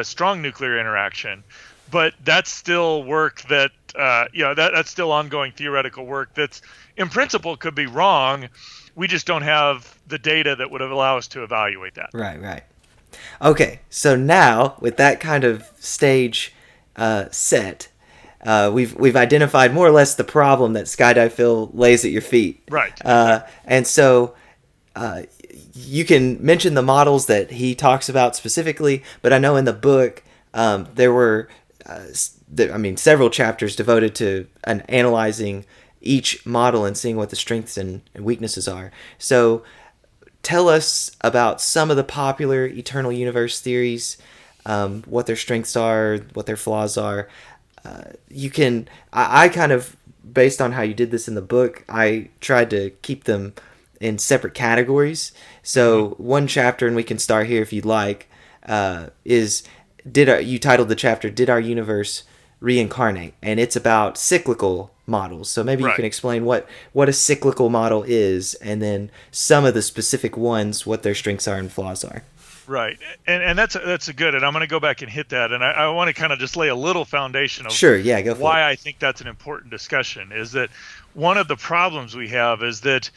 strong nuclear interaction, but that's still work that that's still ongoing theoretical work that's in principle could be wrong. We just don't have the data that would allow us to evaluate that. Right. Okay, so now with that kind of stage set, we've identified more or less the problem that Skydive Phil lays at your feet. Right. And so you can mention the models that he talks about specifically, but I know in the book there were several chapters devoted to analyzing each model and seeing what the strengths and weaknesses are. So tell us about some of the popular eternal universe theories, what their strengths are, what their flaws are. I kind of, based on how you did this in the book, I tried to keep them in separate categories. So one chapter, and we can start here if you'd like, you titled the chapter, Did Our Universe Reincarnate? And it's about cyclical models. So maybe you can explain what a cyclical model is, and then some of the specific ones, what their strengths are and flaws are. Right. And that's a good, and I'm going to go back and hit that. And I want to kind of just lay a little foundation of why I think that's an important discussion, is that one of the problems we have is that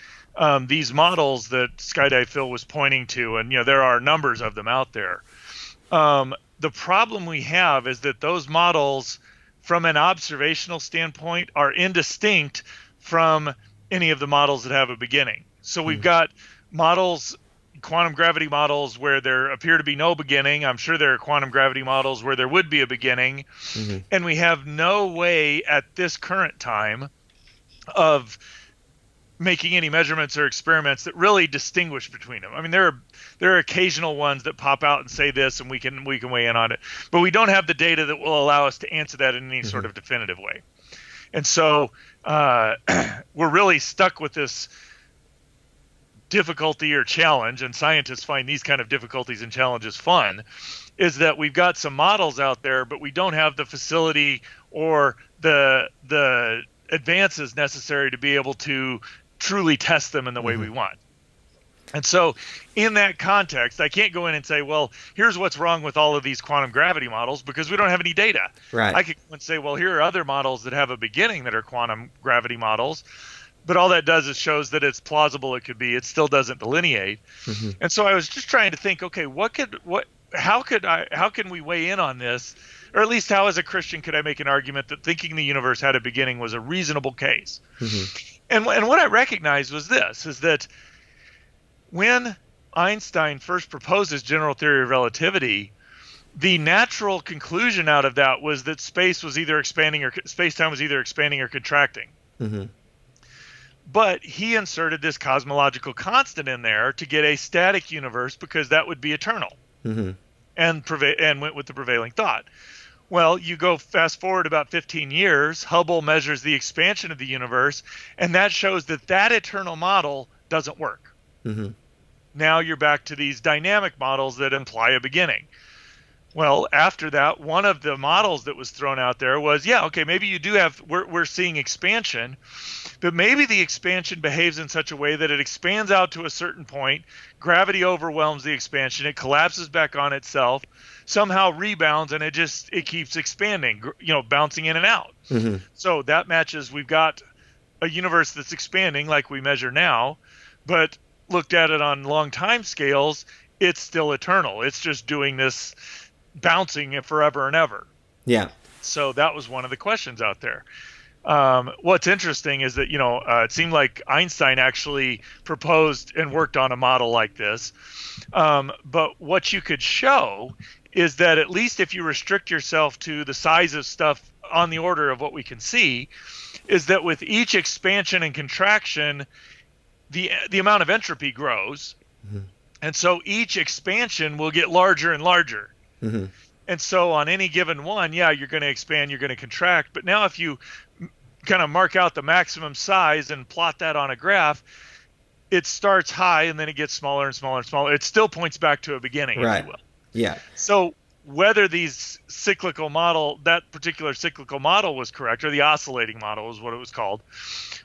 these models that Skydive Phil was pointing to, and there are numbers of them out there. The problem we have is that those models, from an observational standpoint, are indistinct from any of the models that have a beginning. So we've got models, quantum gravity models, where there appear to be no beginning. I'm sure there are quantum gravity models where there would be a beginning. And we have no way at this current time of making any measurements or experiments that really distinguish between them. I mean, there are occasional ones that pop out and say this, and we can weigh in on it, but we don't have the data that will allow us to answer that in any sort of definitive way. And so we're really stuck with this difficulty or challenge, and scientists find these kind of difficulties and challenges fun, is that we've got some models out there, but we don't have the facility or the advances necessary to be able to truly test them in the way we want. And so in that context, I can't go in and say, well, here's what's wrong with all of these quantum gravity models, because we don't have any data. Right. I could go and say, well, here are other models that have a beginning that are quantum gravity models, but all that does is shows that it's plausible it could be. It still doesn't delineate. And so I was just trying to think, okay, how can we weigh in on this? Or at least how, as a Christian, could I make an argument that thinking the universe had a beginning was a reasonable case? And what I recognized was this, is that when Einstein first proposed his general theory of relativity, the natural conclusion out of that was that space-time was either expanding or contracting. But he inserted this cosmological constant in there to get a static universe, because that would be eternal, and went with the prevailing thought. Well, you go fast forward about 15 years, Hubble measures the expansion of the universe, and that shows that eternal model doesn't work. Now you're back to these dynamic models that imply a beginning. Well, after that, one of the models that was thrown out there was, maybe you do have, we're seeing expansion, but maybe the expansion behaves in such a way that it expands out to a certain point, gravity overwhelms the expansion, it collapses back on itself, somehow rebounds, and it keeps expanding, bouncing in and out. Mm-hmm. So that matches, we've got a universe that's expanding like we measure now, but looked at it on long time scales, it's still eternal. It's just doing this, bouncing it forever and ever. Yeah. So that was one of the questions out there. What's interesting is that, it seemed like Einstein actually proposed and worked on a model like this. But what you could show is that at least if you restrict yourself to the size of stuff on the order of what we can see, is that with each expansion and contraction, the amount of entropy grows. Mm-hmm. And so each expansion will get larger and larger. Mm-hmm. And so on any given one, you're going to expand, you're going to contract. But now if you kind of mark out the maximum size and plot that on a graph, it starts high and then it gets smaller and smaller and smaller. It still points back to a beginning, right. if you will. Yeah. So whether that particular cyclical model was correct, or the oscillating model is what it was called,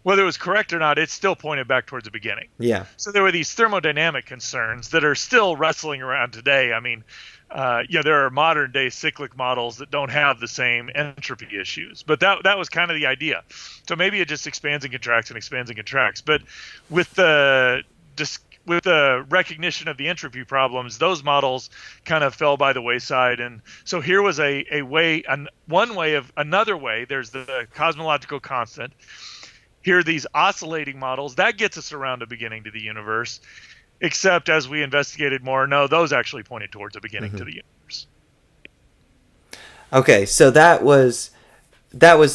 whether it was correct or not, it still pointed back towards the beginning. Yeah. So there were these thermodynamic concerns that are still wrestling around today. I mean, there are modern day cyclic models that don't have the same entropy issues, but that was kind of the idea. So maybe it just expands and contracts and expands and contracts. But with the recognition of the entropy problems, those models kind of fell by the wayside. And so here was another way. There's the cosmological constant. Here are these oscillating models. That gets us around a beginning to the universe. Except as we investigated more, no, those actually pointed towards a beginning to the universe. Okay, so that was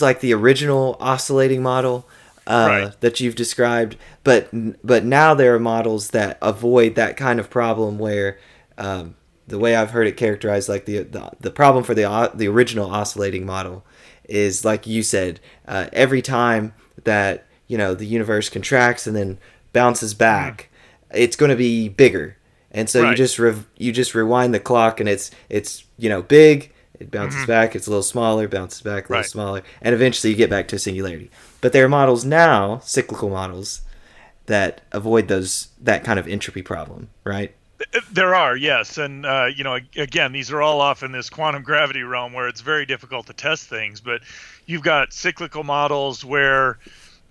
like the original oscillating model that you've described, but now there are models that avoid that kind of problem where the way I've heard it characterized, like the problem for the original oscillating model is, like you said, every time that the universe contracts and then bounces back, it's going to be bigger, and so you just rewind the clock, and it's big, it bounces back, it's a little smaller, bounces back a little smaller, and eventually you get back to a singularity. But there are models now, cyclical models, that avoid that kind of entropy problem, right? There are, yes, and again, these are all off in this quantum gravity realm where it's very difficult to test things. But you've got cyclical models where,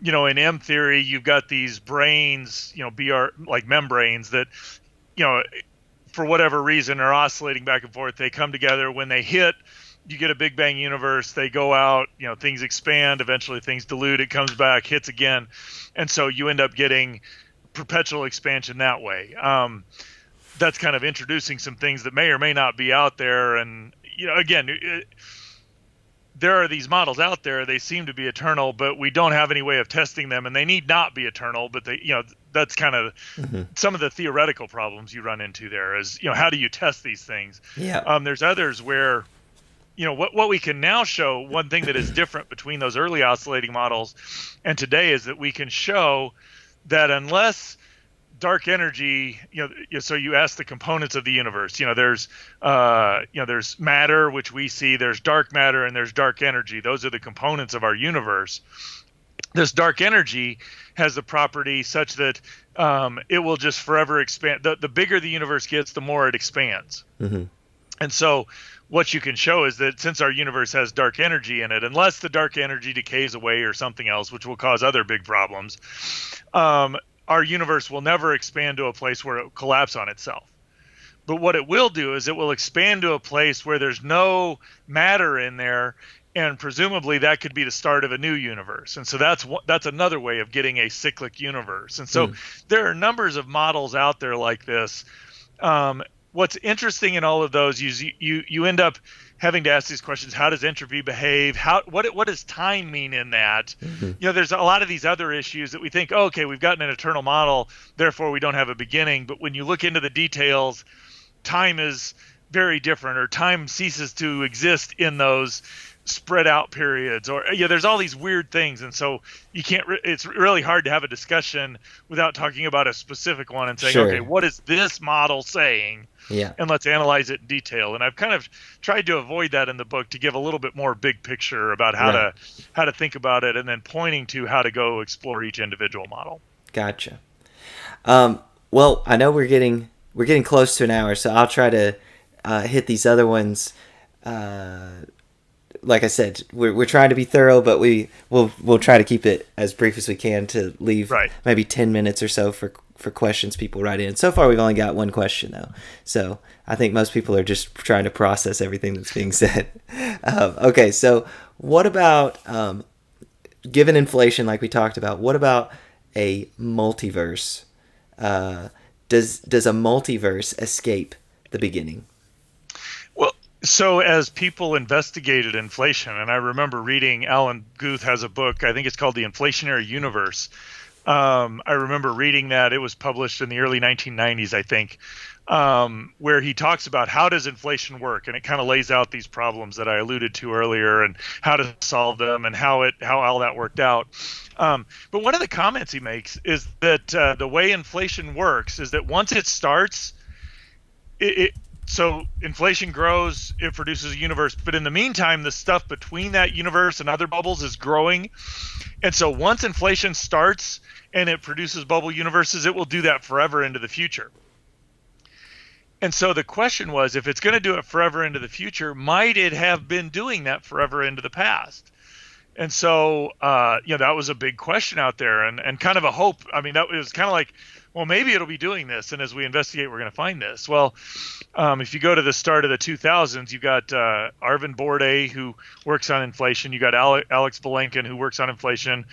in M theory, you've got these brains, like membranes that, for whatever reason are oscillating back and forth. They come together. When they hit, you get a Big Bang universe. They go out, things expand. Eventually things dilute. It comes back, hits again. And so you end up getting perpetual expansion that way. That's kind of introducing some things that may or may not be out there. And, again, there are these models out there. They seem to be eternal, but we don't have any way of testing them, and they need not be eternal. But that's kind of some of the theoretical problems you run into there. Is how do you test these things? Yeah. There's others where what we can now show. One thing that is different between those early oscillating models and today is that we can show that unless dark energy, so you ask the components of the universe, there's matter, which we see, there's dark matter, and there's dark energy. Those are the components of our universe. This dark energy has the property such that it will just forever expand. The bigger the universe gets, the more it expands. Mm-hmm. And so what you can show is that since our universe has dark energy in it, unless the dark energy decays away or something else, which will cause other big problems, our universe will never expand to a place where it will collapse on itself. But what it will do is it will expand to a place where there's no matter in there, and presumably that could be the start of a new universe. And so that's another way of getting a cyclic universe. And so there are numbers of models out there like this. What's interesting in all of those is you end up having to ask these questions. How does entropy behave? What does time mean in that? Mm-hmm. There's a lot of these other issues that we think, okay, we've gotten an eternal model, therefore we don't have a beginning. But when you look into the details, time is very different, or time ceases to exist in those spread out periods, or there's all these weird things, and so you can't. It's really hard to have a discussion without talking about a specific one and saying, Sure. okay, what is this model saying? Yeah. And let's analyze it in detail. And I've kind of tried to avoid that in the book to give a little bit more big picture about how to think about it, and then pointing to how to go explore each individual model. Gotcha. Well, I know we're getting close to an hour, so I'll try to hit these other ones. Like I said, we're trying to be thorough, but we'll try to keep it as brief as we can to leave maybe 10 minutes or so for questions people write in. So far, we've only got one question though, so I think most people are just trying to process everything that's being said. Okay, so what about given inflation, like we talked about? What about a multiverse? Does a multiverse escape the beginning? Well, so as people investigated inflation, and I remember reading Alan Guth has a book, I think it's called The Inflationary Universe. I remember reading that. It was published in the early 1990s, I think, where he talks about how does inflation work, and it kind of lays out these problems that I alluded to earlier and how to solve them and how all that worked out. But one of the comments he makes is that the way inflation works is that once it starts, so inflation grows, it produces a universe, but in the meantime, the stuff between that universe and other bubbles is growing. And so once inflation starts and it produces bubble universes, it will do that forever into the future. And so the question was, if it's going to do it forever into the future, might it have been doing that forever into the past? And so, that was a big question out there, and kind of a hope. I mean, that was kind of like, well, maybe it'll be doing this, and as we investigate, we're going to find this. Well, if you go to the start of the 2000s, you've got Arvind Borde, who works on inflation. You got Alex Valenkin, who works on inflation.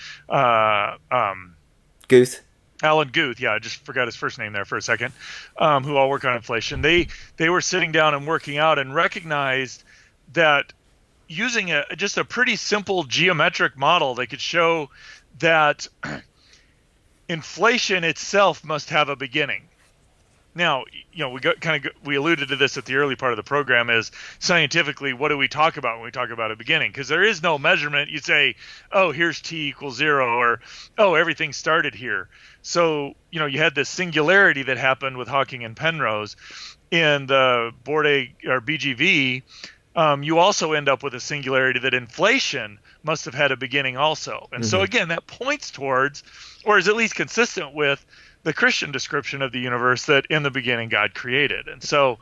Guth. Alan Guth, I just forgot his first name there for a second, who all work on inflation. They were sitting down and working out and recognized that using just a pretty simple geometric model, they could show that inflation itself must have a beginning. Now, we alluded to this at the early part of the program, is scientifically, what do we talk about when we talk about a beginning? Because there is no measurement. You say, oh, here's t equals 0, or, oh, everything started here. So, you had this singularity that happened with Hawking and Penrose. In the Borde or BGV, you also end up with a singularity that inflation must have had a beginning also. And so again, that points towards, or is at least consistent with, the Christian description of the universe, that in the beginning God created. And so,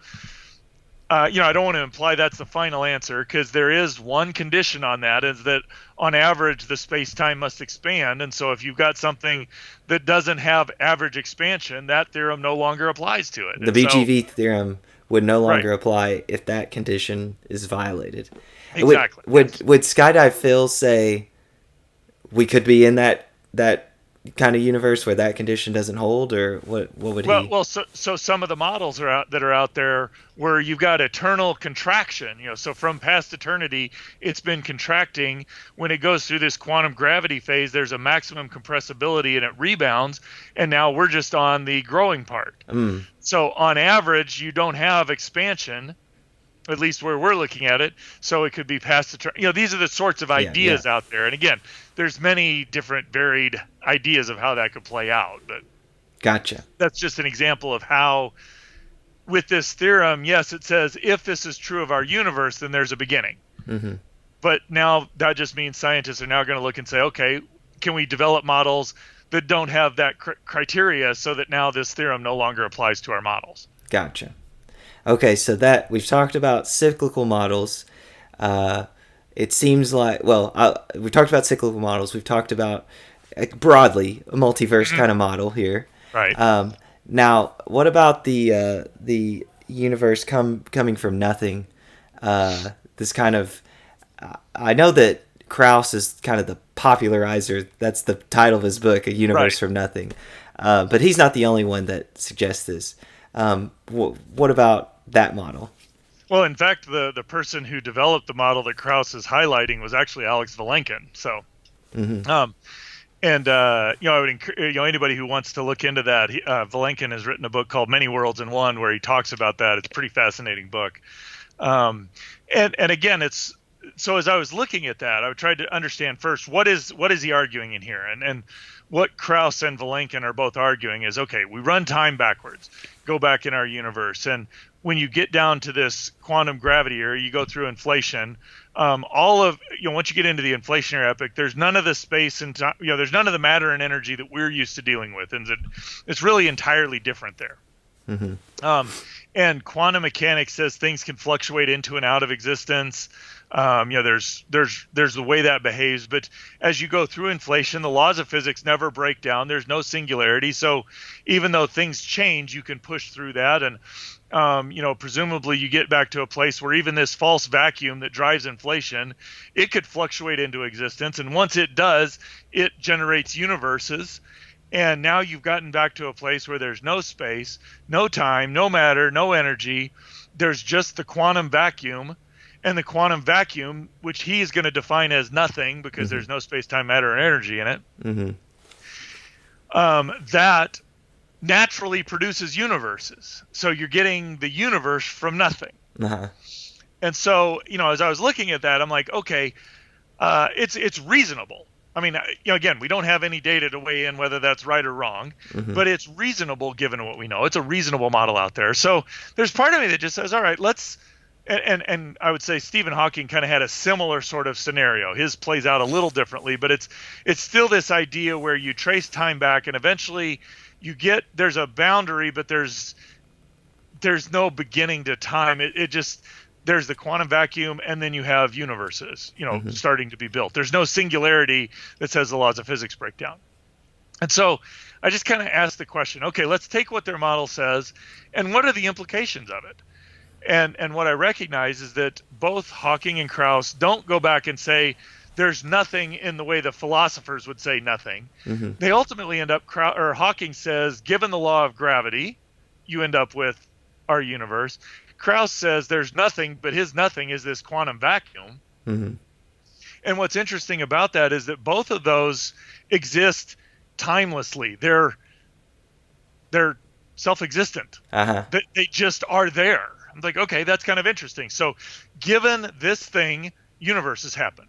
I don't want to imply that's the final answer, because there is one condition on that, is that on average the space-time must expand. And so if you've got something that doesn't have average expansion, that theorem no longer applies to it. The BGV theorem would no longer apply if that condition is violated. Exactly. Would Skydive Phil say we could be in that kind of universe where that condition doesn't hold, or what would he? Well, so some of the models are out there where you've got eternal contraction. So from past eternity, it's been contracting. When it goes through this quantum gravity phase, there's a maximum compressibility and it rebounds, and now we're just on the growing part. So on average, you don't have expansion, at least where we're looking at it. So it could be past eternity. These are the sorts of ideas out there. And again, there's many different varied ideas of how that could play out. But gotcha. That's just an example of how, with this theorem, yes, it says if this is true of our universe, then there's a beginning. But now that just means scientists are now going to look and say, okay, can we develop models that don't have that criteria, so that now this theorem no longer applies to our models? Gotcha. Okay, so that we've talked about cyclical models. It seems like, we talked about cyclical models. We've talked about broadly a multiverse kind of model here. Right. Now, what about the universe coming from nothing? This kind of, I know that Krauss is kind of the popularizer. That's the title of his book, A Universe from Nothing. But he's not the only one that suggests this. What about that model? Well, in fact, the person who developed the model that Krauss is highlighting was actually Alex Valenkin. So, I would encourage anybody who wants to look into that. Valenkin has written a book called Many Worlds in One, where he talks about that. It's a pretty fascinating book. And again, it's so as I was looking at that, I tried to understand first what is he arguing in here, and what Krauss and Vilenkin are both arguing is, okay, we run time backwards, go back in our universe, and when you get down to this quantum gravity area, you go through inflation. All of once you get into the inflationary epoch, there's none of the space and time, there's none of the matter and energy that we're used to dealing with, and it's really entirely different there. Mm-hmm. And quantum mechanics says things can fluctuate into and out of existence. There's the way that behaves, but as you go through inflation, the laws of physics never break down. There's no singularity, so even though things change, you can push through that, and presumably you get back to a place where even this false vacuum that drives inflation, it could fluctuate into existence, and once it does, it generates universes. And now you've gotten back to a place where there's no space, no time, no matter, no energy. There's just the quantum vacuum. And the quantum vacuum, which he is going to define as nothing because there's no space, time, matter, or energy in it, that naturally produces universes. So you're getting the universe from nothing. And so, as I was looking at that, I'm like, okay, it's reasonable. I mean, again, we don't have any data to weigh in whether that's right or wrong, but it's reasonable given what we know. It's a reasonable model out there. So there's part of me that just says, all right, let's, and I would say Stephen Hawking kind of had a similar sort of scenario. His plays out a little differently, but it's still this idea where you trace time back and eventually there's a boundary, but there's no beginning to time. It just, there's the quantum vacuum, and then you have universes, starting to be built. There's no singularity that says the laws of physics break down. And so I just kind of asked the question, okay, let's take what their model says, and what are the implications of it? And what I recognize is that both Hawking and Krauss don't go back and say there's nothing in the way the philosophers would say nothing. They ultimately end up, Hawking says, given the law of gravity, you end up with our universe. Krauss says there's nothing, but his nothing is this quantum vacuum. And what's interesting about that is that both of those exist timelessly. They're self-existent. They just are there. I'm like, okay, that's kind of interesting. So given this thing, universes happen.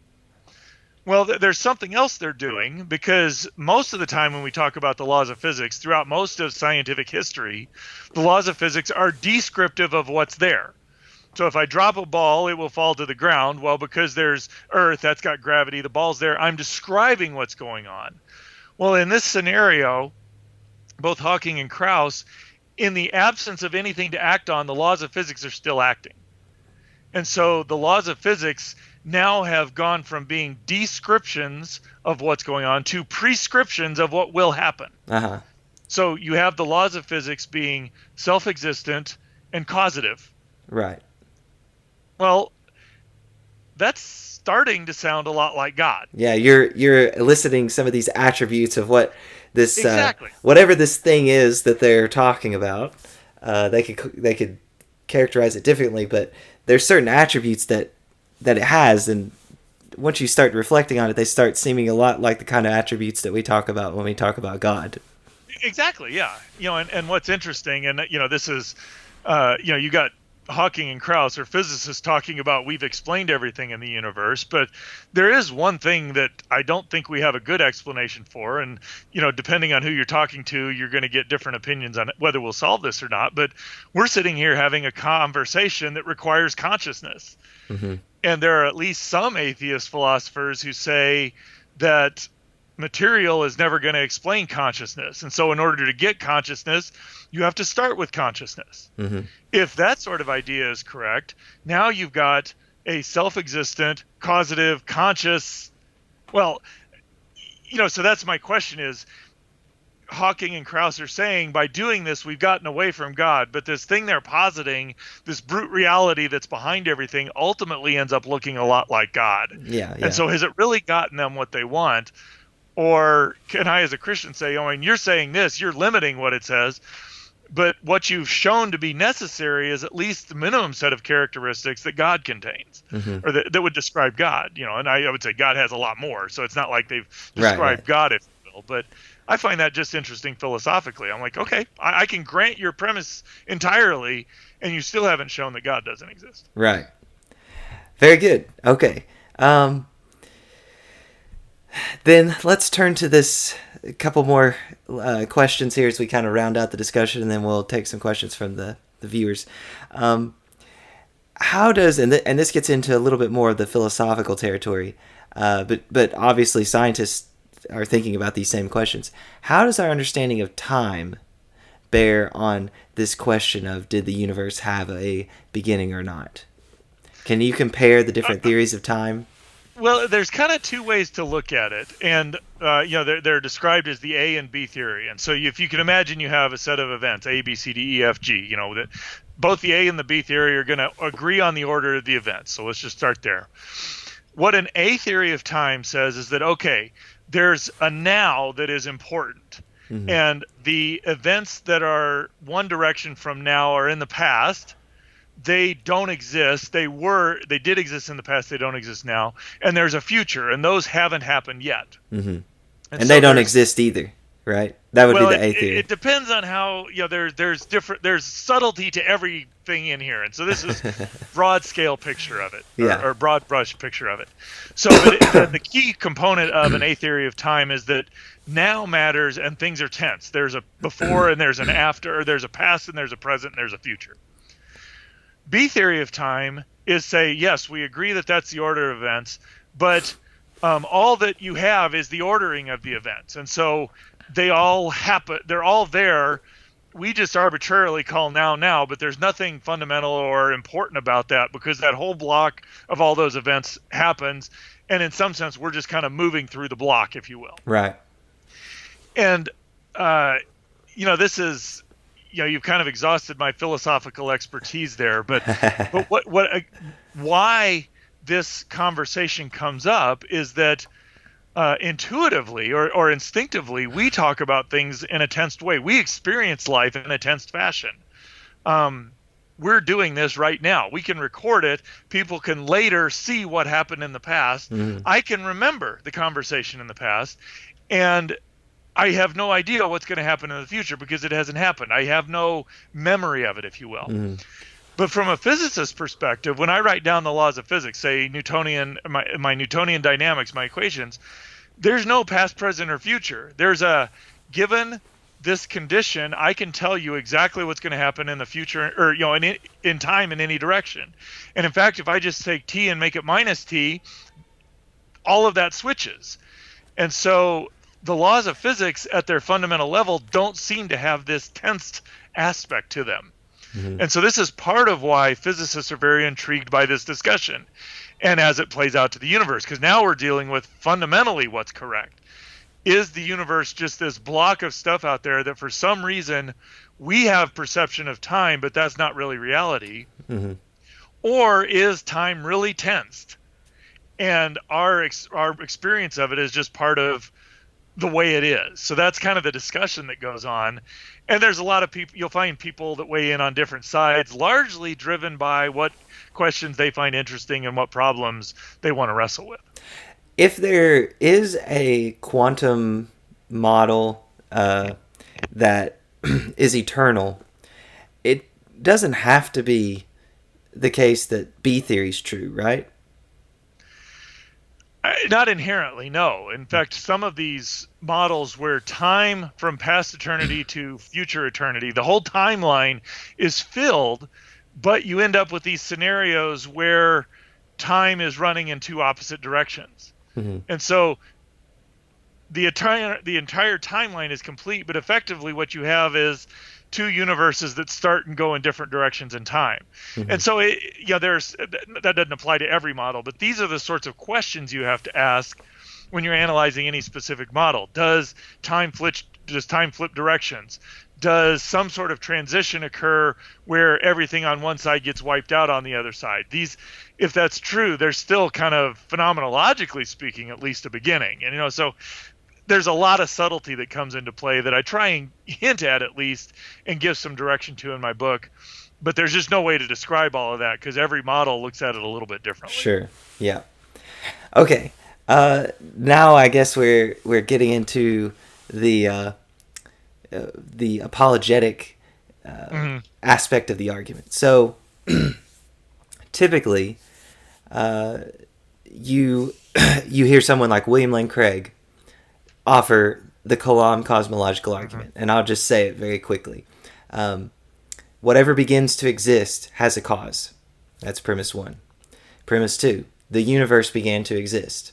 Well, there's something else they're doing, because most of the time when we talk about the laws of physics, throughout most of scientific history, the laws of physics are descriptive of what's there. So if I drop a ball, it will fall to the ground. Well, because there's Earth, that's got gravity, the ball's there, I'm describing what's going on. Well, in this scenario, both Hawking and Krauss, in the absence of anything to act on, the laws of physics are still acting. And so the laws of physics now have gone from being descriptions of what's going on to prescriptions of what will happen. So you have the laws of physics being self-existent and causative. Right. Well, that's starting to sound a lot like God. Yeah, you're eliciting some of these attributes of what this exactly. Whatever this thing is that they're talking about. They could characterize it differently, but there's certain attributes that it has, and once you start reflecting on it, they start seeming a lot like the kind of attributes that we talk about when we talk about God. Exactly, yeah. And what's interesting, and this is, you got Hawking and Krauss, or physicists, talking about we've explained everything in the universe, but there is one thing that I don't think we have a good explanation for, and depending on who you're talking to, you're going to get different opinions on whether we'll solve this or not. But we're sitting here having a conversation that requires consciousness. And there are at least some atheist philosophers who say that material is never going to explain consciousness. And so in order to get consciousness, you have to start with consciousness. If that sort of idea is correct, now you've got a self-existent, causative, conscious, so that's my question is, Hawking and Krauss are saying by doing this, we've gotten away from God, but this thing they're positing, this brute reality that's behind everything, ultimately ends up looking a lot like God. And so has it really gotten them what they want? Or can I, as a Christian, say, you're saying this, you're limiting what it says, but what you've shown to be necessary is at least the minimum set of characteristics that God contains, or that would describe God. And I would say God has a lot more, so it's not like they've described God, if you will. But I find that just interesting philosophically. I'm like, okay, I can grant your premise entirely, and you still haven't shown that God doesn't exist. Right. Very good. Okay. Then let's turn to this. A couple more questions here as we kind of round out the discussion, and then we'll take some questions from the viewers. How does, and this gets into a little bit more of the philosophical territory, but obviously scientists are thinking about these same questions. How does our understanding of time bear on this question of did the universe have a beginning or not? Can you compare the different theories of time? Well, there's kind of two ways to look at it, and they're described as the A and B theory. And so, if you can imagine, you have a set of events A, B, C, D, E, F, G. You know that both the A and the B theory are going to agree on the order of the events. So let's just start there. What an A theory of time says is that okay, there's a now that is important, and the events that are one direction from now are in the past. They don't exist. They did exist in the past. They don't exist now. And there's a future, and those haven't happened yet. And so they don't exist either, right? That would be the A theory. It depends on how, there's subtlety to everything in here. And so this is broad scale picture of it, or broad brush picture of it. So the key component of an A theory of time is that now matters and things are tense. There's a before and there's an after, or there's a past and there's a present and there's a future. B theory of time is say, yes, we agree that that's the order of events, but all that you have is the ordering of the events. And so they all happen, they're all there. We just arbitrarily call now, but there's nothing fundamental or important about that because that whole block of all those events happens. And in some sense, we're just kind of moving through the block, if you will. Right. And, this is, you've kind of exhausted my philosophical expertise there, but why this conversation comes up is that intuitively or instinctively, we talk about things in a tensed way. We experience life in a tensed fashion. We're doing this right now. We can record it. People can later see what happened in the past. I can remember the conversation in the past, and I have no idea what's going to happen in the future because it hasn't happened. I have no memory of it, if you will. But from a physicist's perspective, when I write down the laws of physics, say Newtonian, my Newtonian dynamics, my equations, there's no past, present, or future. There's a given this condition, I can tell you exactly what's going to happen in the future, or in time in any direction. And in fact, if I just take t and make it minus t, all of that switches. And so the laws of physics at their fundamental level don't seem to have this tensed aspect to them. And so this is part of why physicists are very intrigued by this discussion and as it plays out to the universe, because now we're dealing with fundamentally what's correct. Is the universe just this block of stuff out there that for some reason we have perception of time, but that's not really reality? Or is time really tensed? And our experience of it is just part of the way it is. So that's kind of the discussion that goes on. And there's a lot of people, you'll find people that weigh in on different sides, largely driven by what questions they find interesting and what problems they want to wrestle with. If there is a quantum model that is eternal, it doesn't have to be the case that B theory is true, right? Not inherently, no. In fact, some of these models where time from past eternity to future eternity, the whole timeline is filled, but you end up with these scenarios where time is running in two opposite directions. And so the entire timeline is complete, but effectively what you have is two universes that start and go in different directions in time. And so that doesn't apply to every model, but these are the sorts of questions you have to ask when you're analyzing any specific model. Does time flip directions? Does some sort of transition occur where everything on one side gets wiped out on the other side? If that's true, there's still kind of phenomenologically speaking, at least a beginning. And so there's a lot of subtlety that comes into play that I try and hint at least and give some direction to in my book. But there's just no way to describe all of that because every model looks at it a little bit differently. Sure. Yeah. Okay. Now I guess we're getting into the apologetic aspect of the argument. So typically, you you hear someone like William Lane Craig offer the Kalam cosmological argument, and I'll just say it very quickly. Whatever begins to exist has a cause. That's premise 1. Premise 2, the universe began to exist.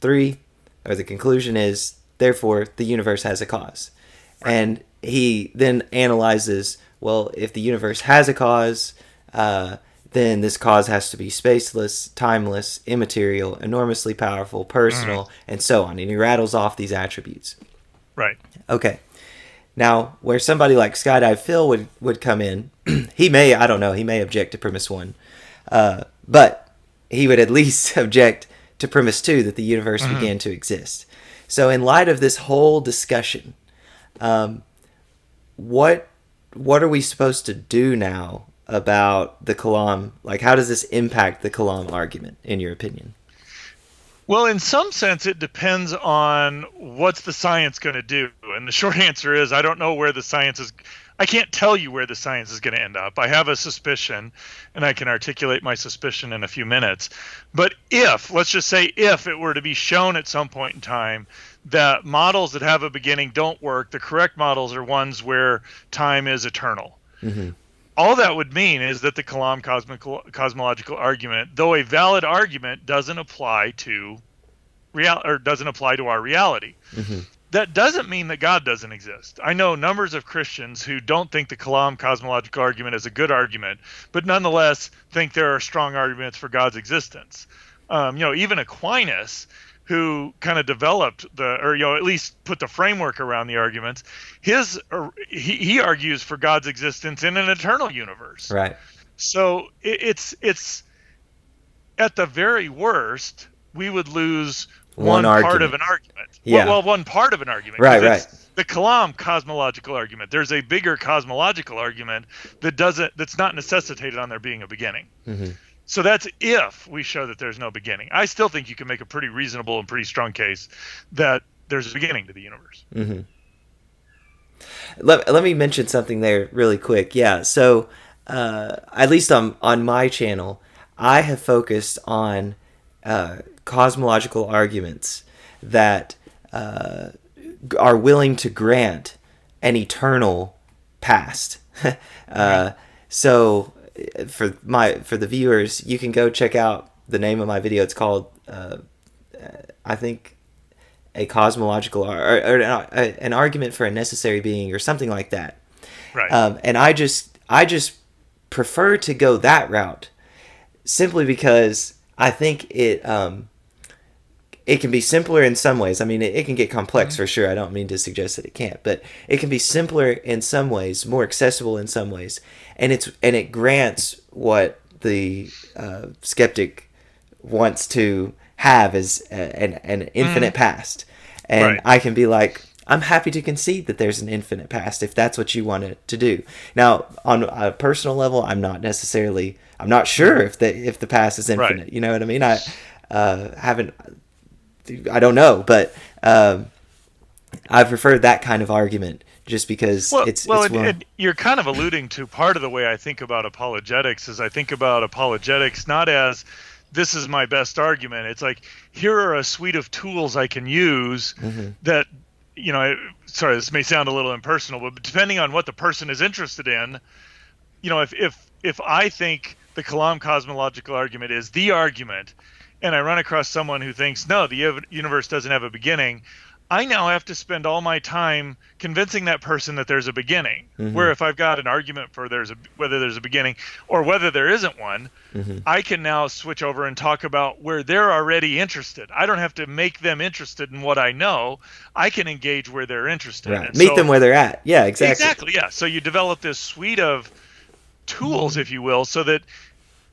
3, or the conclusion is, therefore, the universe has a cause. And he then analyzes, well, if the universe has a cause, then this cause has to be spaceless, timeless, immaterial, enormously powerful, personal, and so on. And he rattles off these attributes. Right. Okay. Now, where somebody like Skydive Phil would come in, he may object to premise 1, but he would at least object to premise 2, that the universe began to exist. So in light of this whole discussion, what are we supposed to do now about the Kalam? Like, how does this impact the Kalam argument, in your opinion? Well, in some sense, it depends on what's the science going to do. And the short answer is, I don't know where the science is. I can't tell you where the science is going to end up. I have a suspicion, and I can articulate my suspicion in a few minutes. But let's just say if it were to be shown at some point in time that models that have a beginning don't work, the correct models are ones where time is eternal. Mm-hmm. All that would mean is that the Kalam cosmological argument, though a valid argument, doesn't apply to our reality. Mm-hmm. That doesn't mean that God doesn't exist. I know numbers of Christians who don't think the Kalam cosmological argument is a good argument, but nonetheless think there are strong arguments for God's existence. Even Aquinas, who kind of developed at least put the framework around the arguments, he argues for God's existence in an eternal universe. Right. So it's at the very worst, we would lose one part of an argument. Yeah. Well, one part of an argument. Right. The Kalam cosmological argument. There's a bigger cosmological argument that's not necessitated on there being a beginning. Mm-hmm. So that's if we show that there's no beginning. I still think you can make a pretty reasonable and pretty strong case that there's a beginning to the universe. Mm-hmm. Let me mention something there really quick. Yeah, so at least on my channel, I have focused on cosmological arguments that are willing to grant an eternal past. So for the viewers, you can go check out the name of my video. It's called I think a cosmological or an argument for a necessary being or something like that. Right. And I just prefer to go that route simply because I think it can be simpler in some ways. I mean, it can get complex for sure. I don't mean to suggest that it can't, but it can be simpler in some ways, more accessible in some ways, and it grants what the skeptic wants to have as an infinite past. And right. I can be like, I'm happy to concede that there's an infinite past if that's what you want it to do. Now, on a personal level, I'm not sure if the past is infinite. Right. You know what I mean? I don't know, but I prefer that kind of argument just because it's and you're kind of alluding to part of the way I think about apologetics is I think about apologetics not as this is my best argument. It's like, here are a suite of tools I can use that, sorry, this may sound a little impersonal, but depending on what the person is interested in, if I think the Kalam cosmological argument is the argument, and I run across someone who thinks, no, the universe doesn't have a beginning, I now have to spend all my time convincing that person that there's a beginning. Where if I've got an argument for whether there's a beginning or whether there isn't one, I can now switch over and talk about where they're already interested. I don't have to make them interested in what I know. I can engage where they're interested. Right. Meet them where they're at. Yeah, exactly. Exactly, yeah. So you develop this suite of tools, if you will, so that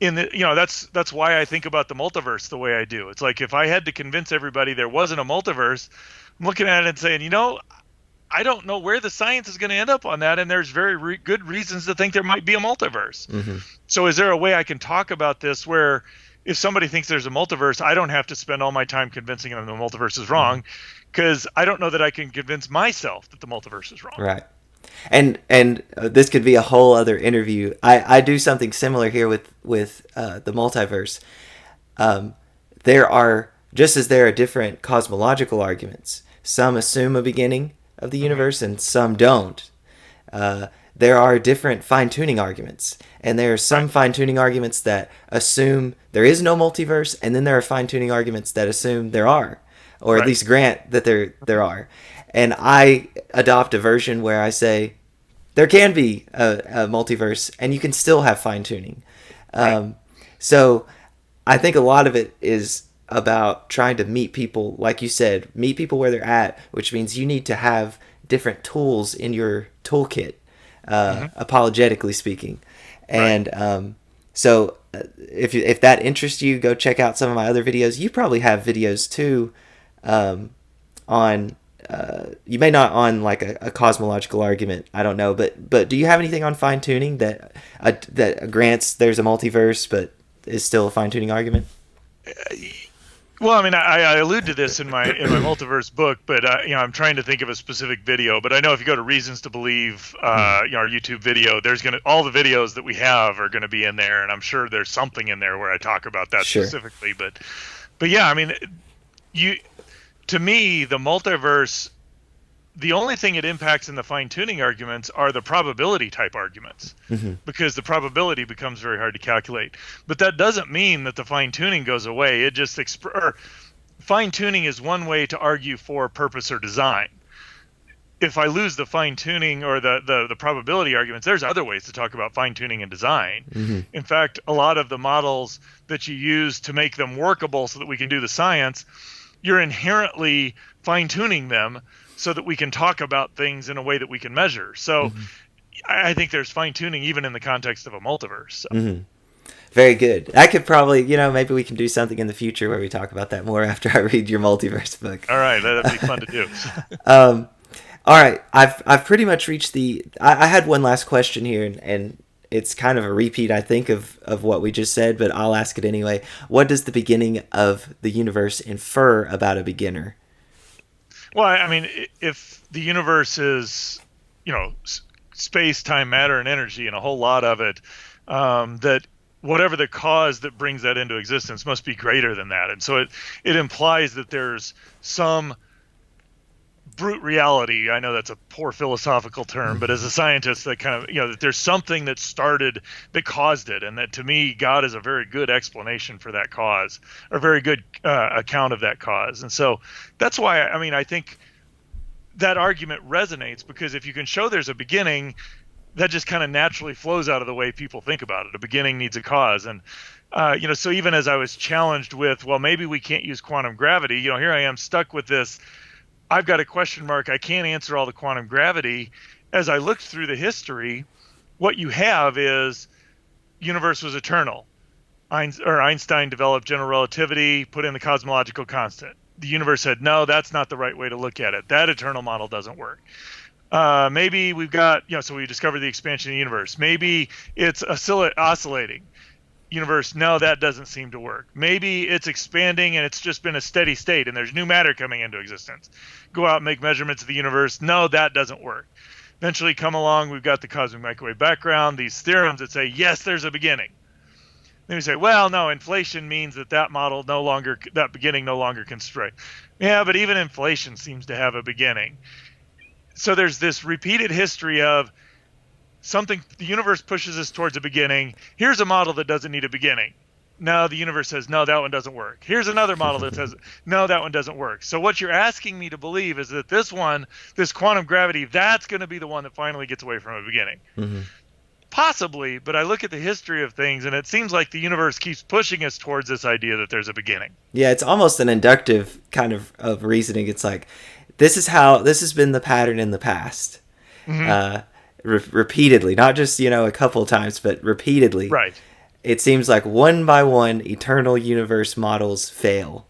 that's why I think about the multiverse the way I do. It's like if I had to convince everybody there wasn't a multiverse, I'm looking at it and saying, I don't know where the science is going to end up on that, and there's very good reasons to think there might be a multiverse. So is there a way I can talk about this where if somebody thinks there's a multiverse, I don't have to spend all my time convincing them the multiverse is wrong, because I don't know that I can convince myself that the multiverse is wrong. Right. And this could be a whole other interview. I do something similar here with the multiverse. there are, just as there are different cosmological arguments, some assume a beginning of the universe and some don't. There are different fine-tuning arguments, and there are some fine-tuning arguments that assume there is no multiverse, and then there are fine-tuning arguments that assume there are, or at least grant that there are. And I adopt a version where I say there can be a multiverse, and you can still have fine-tuning. So I think a lot of it is about trying to meet people, like you said, meet people where they're at, which means you need to have different tools in your toolkit, apologetically speaking. And so if that interests you, go check out some of my other videos. You probably have videos too on, you may not on like a cosmological argument, I don't know, but do you have anything on fine-tuning that grants there's a multiverse but is still a fine-tuning argument? Well, I mean, I allude to this in my Multiverse book, but I'm trying to think of a specific video. But I know if you go to Reasons to Believe, our YouTube video, there's all the videos that we have are gonna be in there, and I'm sure there's something in there where I talk about that specifically. But yeah, I mean, to me, the multiverse, the only thing it impacts in the fine-tuning arguments are the probability type arguments, because the probability becomes very hard to calculate. But that doesn't mean that the fine-tuning goes away. It just fine-tuning is one way to argue for purpose or design. If I lose the fine-tuning or the probability arguments, there's other ways to talk about fine-tuning and design. In fact, a lot of the models that you use to make them workable so that we can do the science, you're inherently fine-tuning them so that we can talk about things in a way that we can measure. So I think there's fine-tuning even in the context of a multiverse. So. Very good. I could probably, maybe we can do something in the future where we talk about that more after I read your multiverse book. All right, that'd be fun to do. All right, I've pretty much reached I had one last question here, and it's kind of a repeat, I think, of what we just said, but I'll ask it anyway. What does the beginning of the universe infer about a beginner? Well, I mean, if the universe is, space, time, matter, and energy, and a whole lot of it, that whatever the cause that brings that into existence must be greater than that. And so it implies that there's some brute reality. I know that's a poor philosophical term, but as a scientist, that kind of, that there's something that started, that caused it. And that, to me, God is a very good explanation for that cause, or a very good account of that cause. And so that's why, I think that argument resonates, because if you can show there's a beginning, that just kind of naturally flows out of the way people think about it. A beginning needs a cause. And, so even as I was challenged with, well, maybe we can't use quantum gravity, here I am stuck with this. I've got a question mark. I can't answer all the quantum gravity. As I looked through the history, what you have is universe was eternal. Einstein developed general relativity, put in the cosmological constant. The universe said, no, that's not the right way to look at it. That eternal model doesn't work. Maybe we've got, so we discovered the expansion of the universe. Maybe it's oscillating. Universe, no, that doesn't seem to work. Maybe it's expanding and it's just been a steady state and there's new matter coming into existence. Go out and make measurements of the universe. No, that doesn't work. Eventually come along, we've got the cosmic microwave background, these theorems that say, yes, there's a beginning. Then we say, well, no, inflation means that that beginning no longer can strike. Yeah, but even inflation seems to have a beginning. So there's this repeated history of the universe pushes us towards a beginning. Here's a model that doesn't need a beginning. No, the universe says, no, that one doesn't work. Here's another model that says, no, that one doesn't work. So what you're asking me to believe is that this quantum gravity, that's going to be the one that finally gets away from a beginning. Possibly, but I look at the history of things, and it seems like the universe keeps pushing us towards this idea that there's a beginning. Yeah, it's almost an inductive kind of reasoning. It's like, this has been the pattern in the past. Repeatedly, not just a couple of times, but repeatedly. Right. It seems like one by one, eternal universe models fail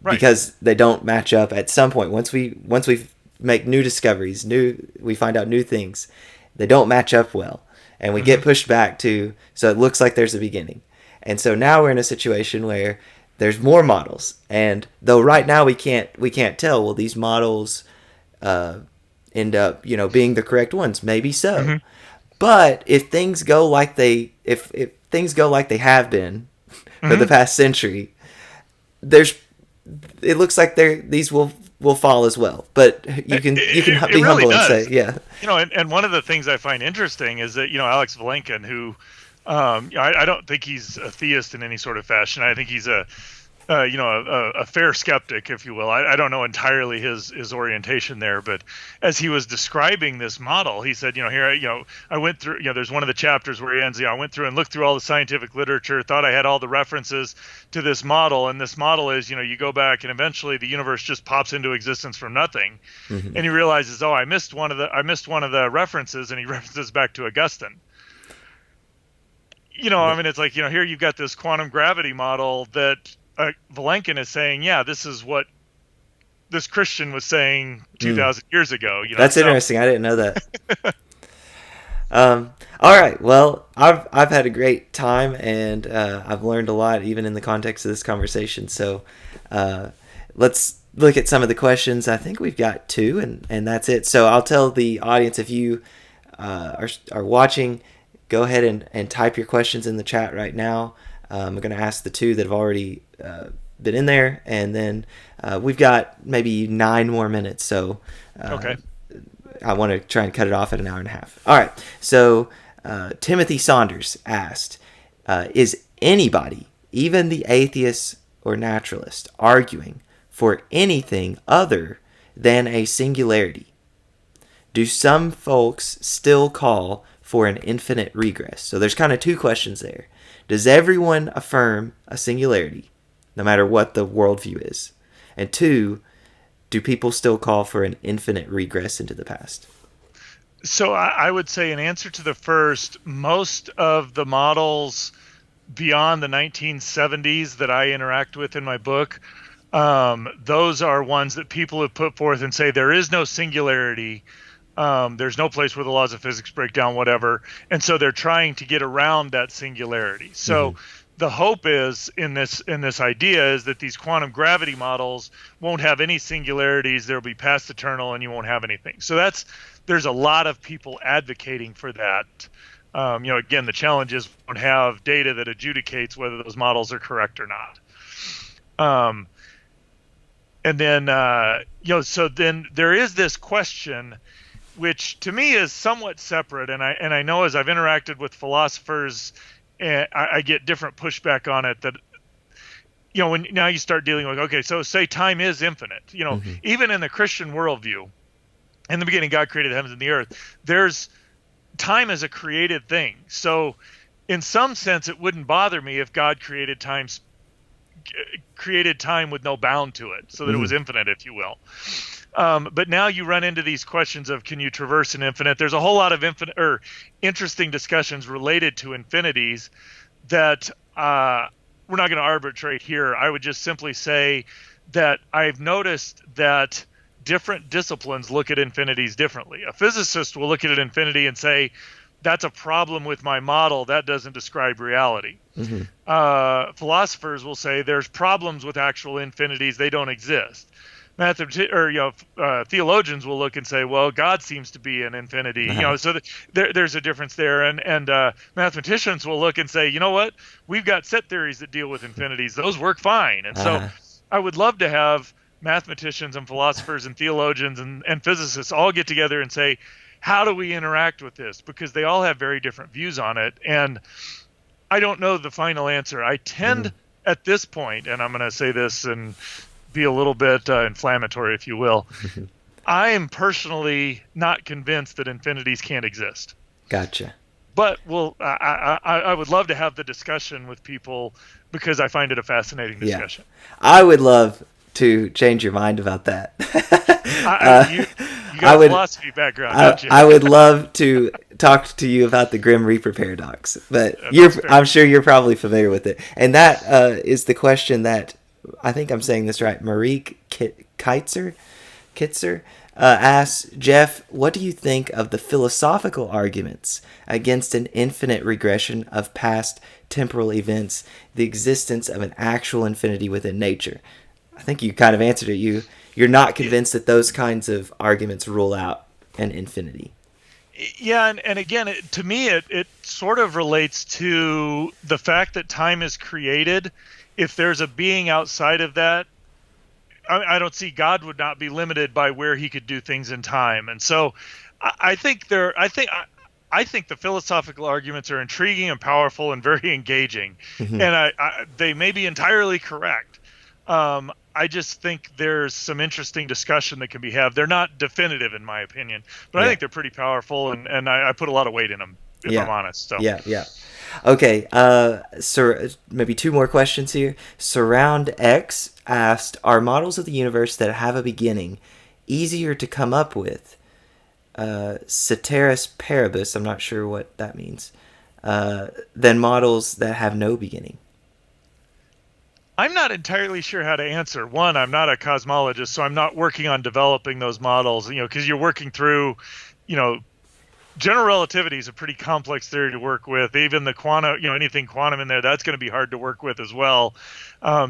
because they don't match up at some point. Once we make new discoveries, we find out new things, they don't match up well, and we get pushed back to. So it looks like there's a beginning, and so now we're in a situation where there's more models, and though right now we can't tell. Well, these models end up being the correct ones, maybe so. But if things go like they have been for the past century, it looks like these will fall as well. But you can be really humble does. and say, yeah. And one of the things I find interesting is that, Alex Valenkin, who, I don't think he's a theist in any sort of fashion. I think he's a fair skeptic, if you will. I don't know entirely his orientation there, but as he was describing this model, he said, I went through, there's one of the chapters where he ends, I went through and looked through all the scientific literature, thought I had all the references to this model, and this model is, you go back and eventually the universe just pops into existence from nothing, and he realizes, I missed one of the references, and he references back to Augustine. It's like, here you've got this quantum gravity model that Valenkin is saying, this is what this Christian was saying 2,000 years ago. That's interesting. I didn't know that. All right. Well, I've had a great time, and I've learned a lot, even in the context of this conversation. So let's look at some of the questions. I think we've got 2, and that's it. So I'll tell the audience, if you are watching, go ahead and type your questions in the chat right now. I'm going to ask the 2 that have already been in there, and then we've got maybe 9 more minutes, so okay. I want to try and cut it off at an hour and a half. All right, so Timothy Saunders asked, is anybody, even the atheist or naturalist, arguing for anything other than a singularity? Do some folks still call for an infinite regress? So there's kind of 2 questions there. Does everyone affirm a singularity, no matter what the worldview is? And 2, do people still call for an infinite regress into the past? So I would say, in answer to the first, most of the models beyond the 1970s that I interact with in my book, those are ones that people have put forth and say there is no singularity. There's no place where the laws of physics break down, whatever. And so they're trying to get around that singularity. So the hope is in this idea is that these quantum gravity models won't have any singularities. They'll be past eternal, and you won't have anything. So there's a lot of people advocating for that. Again, the challenge is we don't have data that adjudicates whether those models are correct or not. And then, so then there is this question, which to me is somewhat separate, and I know as I've interacted with philosophers, I get different pushback on it. That when now you start dealing with, okay, so say time is infinite. Even in the Christian worldview, in the beginning God created the heavens and the earth. There's time as a created thing. So in some sense, it wouldn't bother me if God created time with no bound to it, so that it was infinite, if you will. But now you run into these questions of, can you traverse an infinite? There's a whole lot of interesting discussions related to infinities that we're not going to arbitrate here. I would just simply say that I've noticed that different disciplines look at infinities differently. A physicist will look at an infinity and say, that's a problem with my model. That doesn't describe reality. Philosophers will say there's problems with actual infinities. They don't exist. Theologians will look and say, well, God seems to be an infinity. So there's a difference there. And mathematicians will look and say, you know what? We've got set theories that deal with infinities. Those work fine. And so I would love to have mathematicians and philosophers and theologians and physicists all get together and say, how do we interact with this? Because they all have very different views on it. And I don't know the final answer. I tend at this point, and I'm going to say this and be a little bit inflammatory, if you will. I am personally not convinced that infinities can't exist. Gotcha. But I would love to have the discussion with people because I find it a fascinating discussion. Yeah. I would love to change your mind about that. You got a philosophy background, don't you? I would love to talk to you about the Grim Reaper paradox, but I'm sure you're probably familiar with it. And that is the question that, I think I'm saying this right, Marie Kitzer asks, Jeff, what do you think of the philosophical arguments against an infinite regression of past temporal events, the existence of an actual infinity within nature? I think you kind of answered it. You're not convinced that those kinds of arguments rule out an infinity. Yeah, and again, to me, it sort of relates to the fact that time is created. If there's a being outside of that, I don't see God would not be limited by where he could do things in time. And so I think I think the philosophical arguments are intriguing and powerful and very engaging, Hmm. and they may be entirely correct. I just think there's some interesting discussion that can be had. They're not definitive, in my opinion, but I Yeah. think they're pretty powerful, and I put a lot of weight in them, if I'm Yeah. honest. So Yeah. Yeah. Okay. So maybe two more questions here. Surround X asked, "Are models of the universe that have a beginning easier to come up with? Ceteris paribus. I'm not sure what that means. Than models that have no beginning." I'm not entirely sure how to answer. One, I'm not a cosmologist, so I'm not working on developing those models, because you're working through, you know, general relativity is a pretty complex theory to work with. Even the quantum, anything quantum in there, that's going to be hard to work with as well.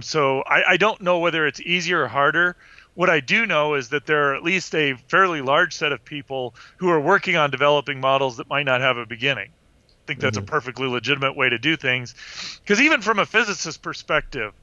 So I don't know whether it's easier or harder. What I do know is that there are at least a fairly large set of people who are working on developing models that might not have a beginning. I think that's a Hmm. perfectly legitimate way to do things. Because even from a physicist perspective,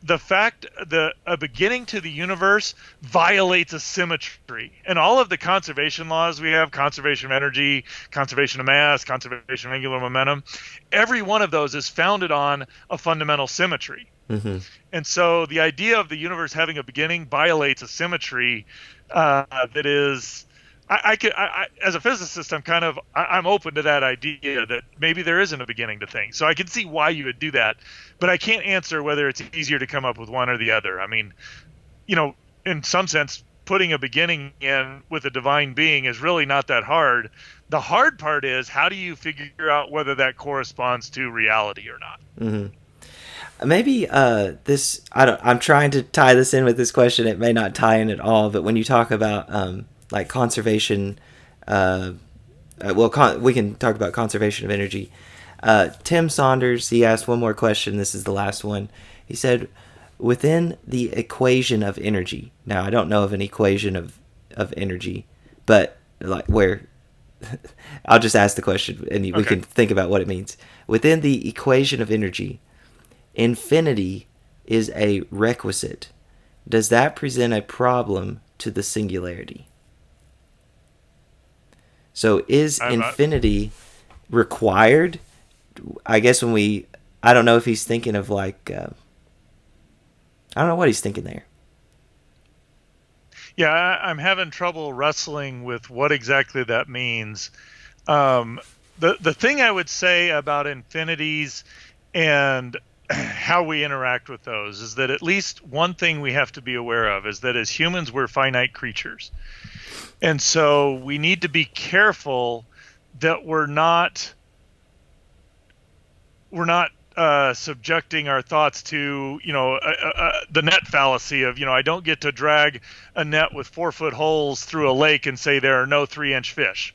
the fact that a beginning to the universe violates a symmetry, and all of the conservation laws we have, conservation of energy, conservation of mass, conservation of angular momentum, every one of those is founded on a fundamental symmetry. Hmm. And so the idea of the universe having a beginning violates a symmetry that is. As a physicist, I'm open to that idea that maybe there isn't a beginning to things. So I can see why you would do that, but I can't answer whether it's easier to come up with one or the other. I mean, in some sense, putting a beginning in with a divine being is really not that hard. The hard part is, how do you figure out whether that corresponds to reality or not? Hmm. Maybe this. I don't. I'm trying to tie this in with this question. It may not tie in at all. But when you talk about like conservation, uh, we can talk about conservation of energy. Tim Saunders, he asked one more question. This is the last one. He said, "Within the equation of energy." Now, I don't know of an equation of energy, but like where. I'll just ask the question, and we Okay. can think about what it means. Within the equation of energy, infinity is a requisite. Does that present a problem to the singularity? So is I'm not. infinity required? I guess I don't know if he's thinking of like, I don't know what he's thinking there. Yeah, I'm having trouble wrestling with what exactly that means. Um, the thing I would say about infinities and how we interact with those is that at least one thing we have to be aware of is that as humans, we're finite creatures. And so we need to be careful that we're not subjecting our thoughts to the net fallacy of I don't get to drag a net with 4-foot holes through a lake and say there are no 3-inch fish,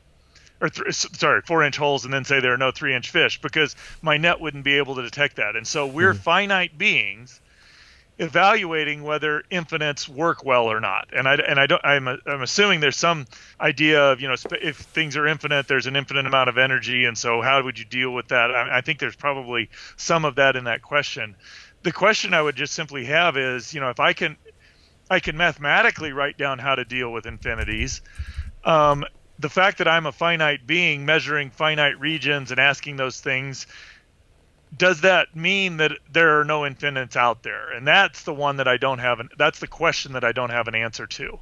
or 4-inch holes, and then say there are no 3-inch fish, because my net wouldn't be able to detect that. And so we're Mm-hmm. finite beings evaluating whether infinites work well or not. And I don't. I'm assuming there's some idea of if things are infinite, there's an infinite amount of energy, and so how would you deal with that? I think there's probably some of that in that question. The question I would just simply have is, if I can mathematically write down how to deal with infinities. Um, the fact that I'm a finite being measuring finite regions and asking those things, does that mean that there are no infinites out there? And that's the one that that's the question that I don't have an answer to.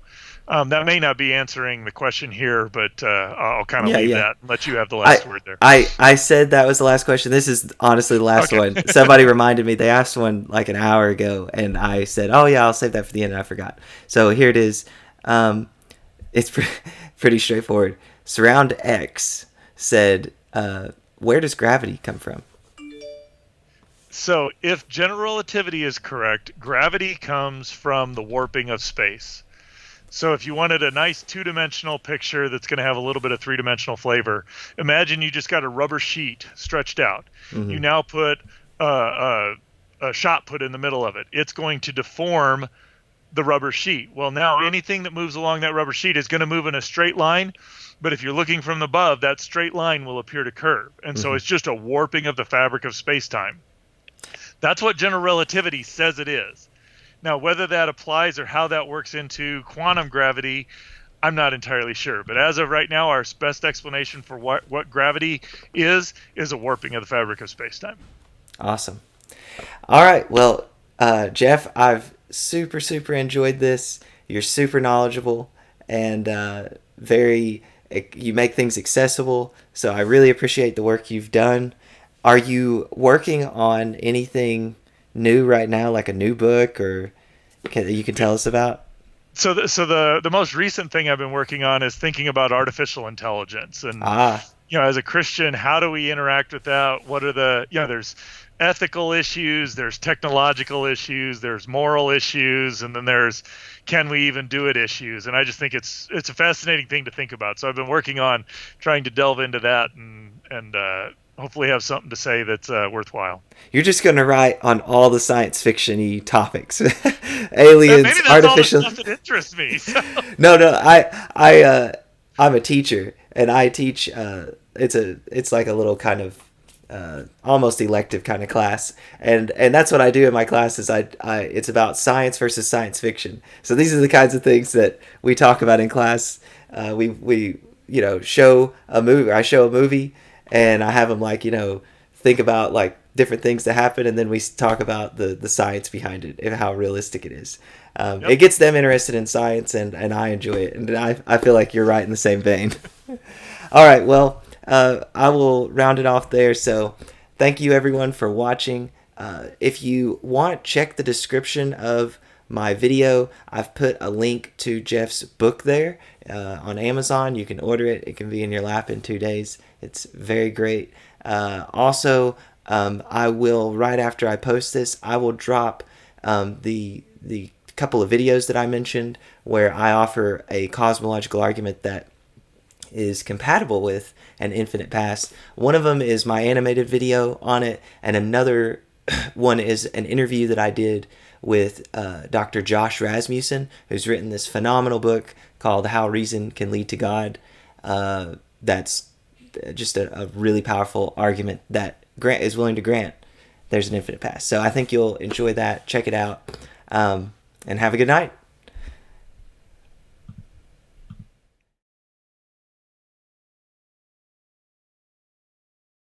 That may not be answering the question here, but I'll kind of Yeah, leave yeah. that and let you have the I last word there. I said that was the last question. This is honestly the last Okay. one. Somebody reminded me. They asked one like an hour ago, and I said, "Oh yeah, I'll save that for the end." And I forgot. So here it is. It's pretty straightforward. Surround X said, "Where does gravity come from?" So if general relativity is correct, gravity comes from the warping of space. So if you wanted a nice two-dimensional picture that's going to have a little bit of three-dimensional flavor, imagine you just got a rubber sheet stretched out. You Mm-hmm. now put a shot put in the middle of it. It's going to deform the rubber sheet. Well, now anything that moves along that rubber sheet is going to move in a straight line, but if you're looking from above, that straight line will appear to curve. And so it's just a warping of the fabric of space-time. That's what general relativity says it is. Now, whether that applies or how that works into quantum gravity, I'm not entirely sure. But as of right now, our best explanation for what gravity is a warping of the fabric of space-time. Awesome. All right. Well, Jeff, I've super enjoyed this. You're super knowledgeable and you make things accessible. So I really appreciate the work you've done. Are you working on anything new right now, like a new book or you can tell us about? So the most recent thing I've been working on is thinking about artificial intelligence. And as a Christian, how do we interact with that? What are there's ethical issues, there's technological issues, there's moral issues, and then there's can we even do it issues. And I just think it's a fascinating thing to think about. So I've been working on trying to delve into that and hopefully have something to say that's worthwhile. You're just going to write on all the science fiction-y topics. Aliens, maybe that's artificial... all the stuff that interests me. So. No, I'm a teacher, and I teach, it's like a little kind of almost elective kind of class, and that's what I do in my classes. It's about science versus science fiction. So these are the kinds of things that we talk about in class. We show a movie. I show a movie, and I have them think about like different things that happen, and then we talk about the science behind it and how realistic it is. It gets them interested in science, and I enjoy it, and I feel like you're right in the same vein. All right, well, I will round it off there. So thank you everyone for watching. If you want, check the description of my video. I've put a link to Jeff's book there on Amazon. You can order it. It can be in your lap in 2 days. It's very great. Also, I will, right after I post this, I will drop the couple of videos that I mentioned where I offer a cosmological argument that is compatible with an infinite past. One of them is my animated video on it, and another one is an interview that I did with Dr. Josh Rasmussen, who's written this phenomenal book called How Reason Can Lead to God. That's just a really powerful argument that Grant is willing to grant there's an infinite past. So I think you'll enjoy that. Check it out, and have a good night.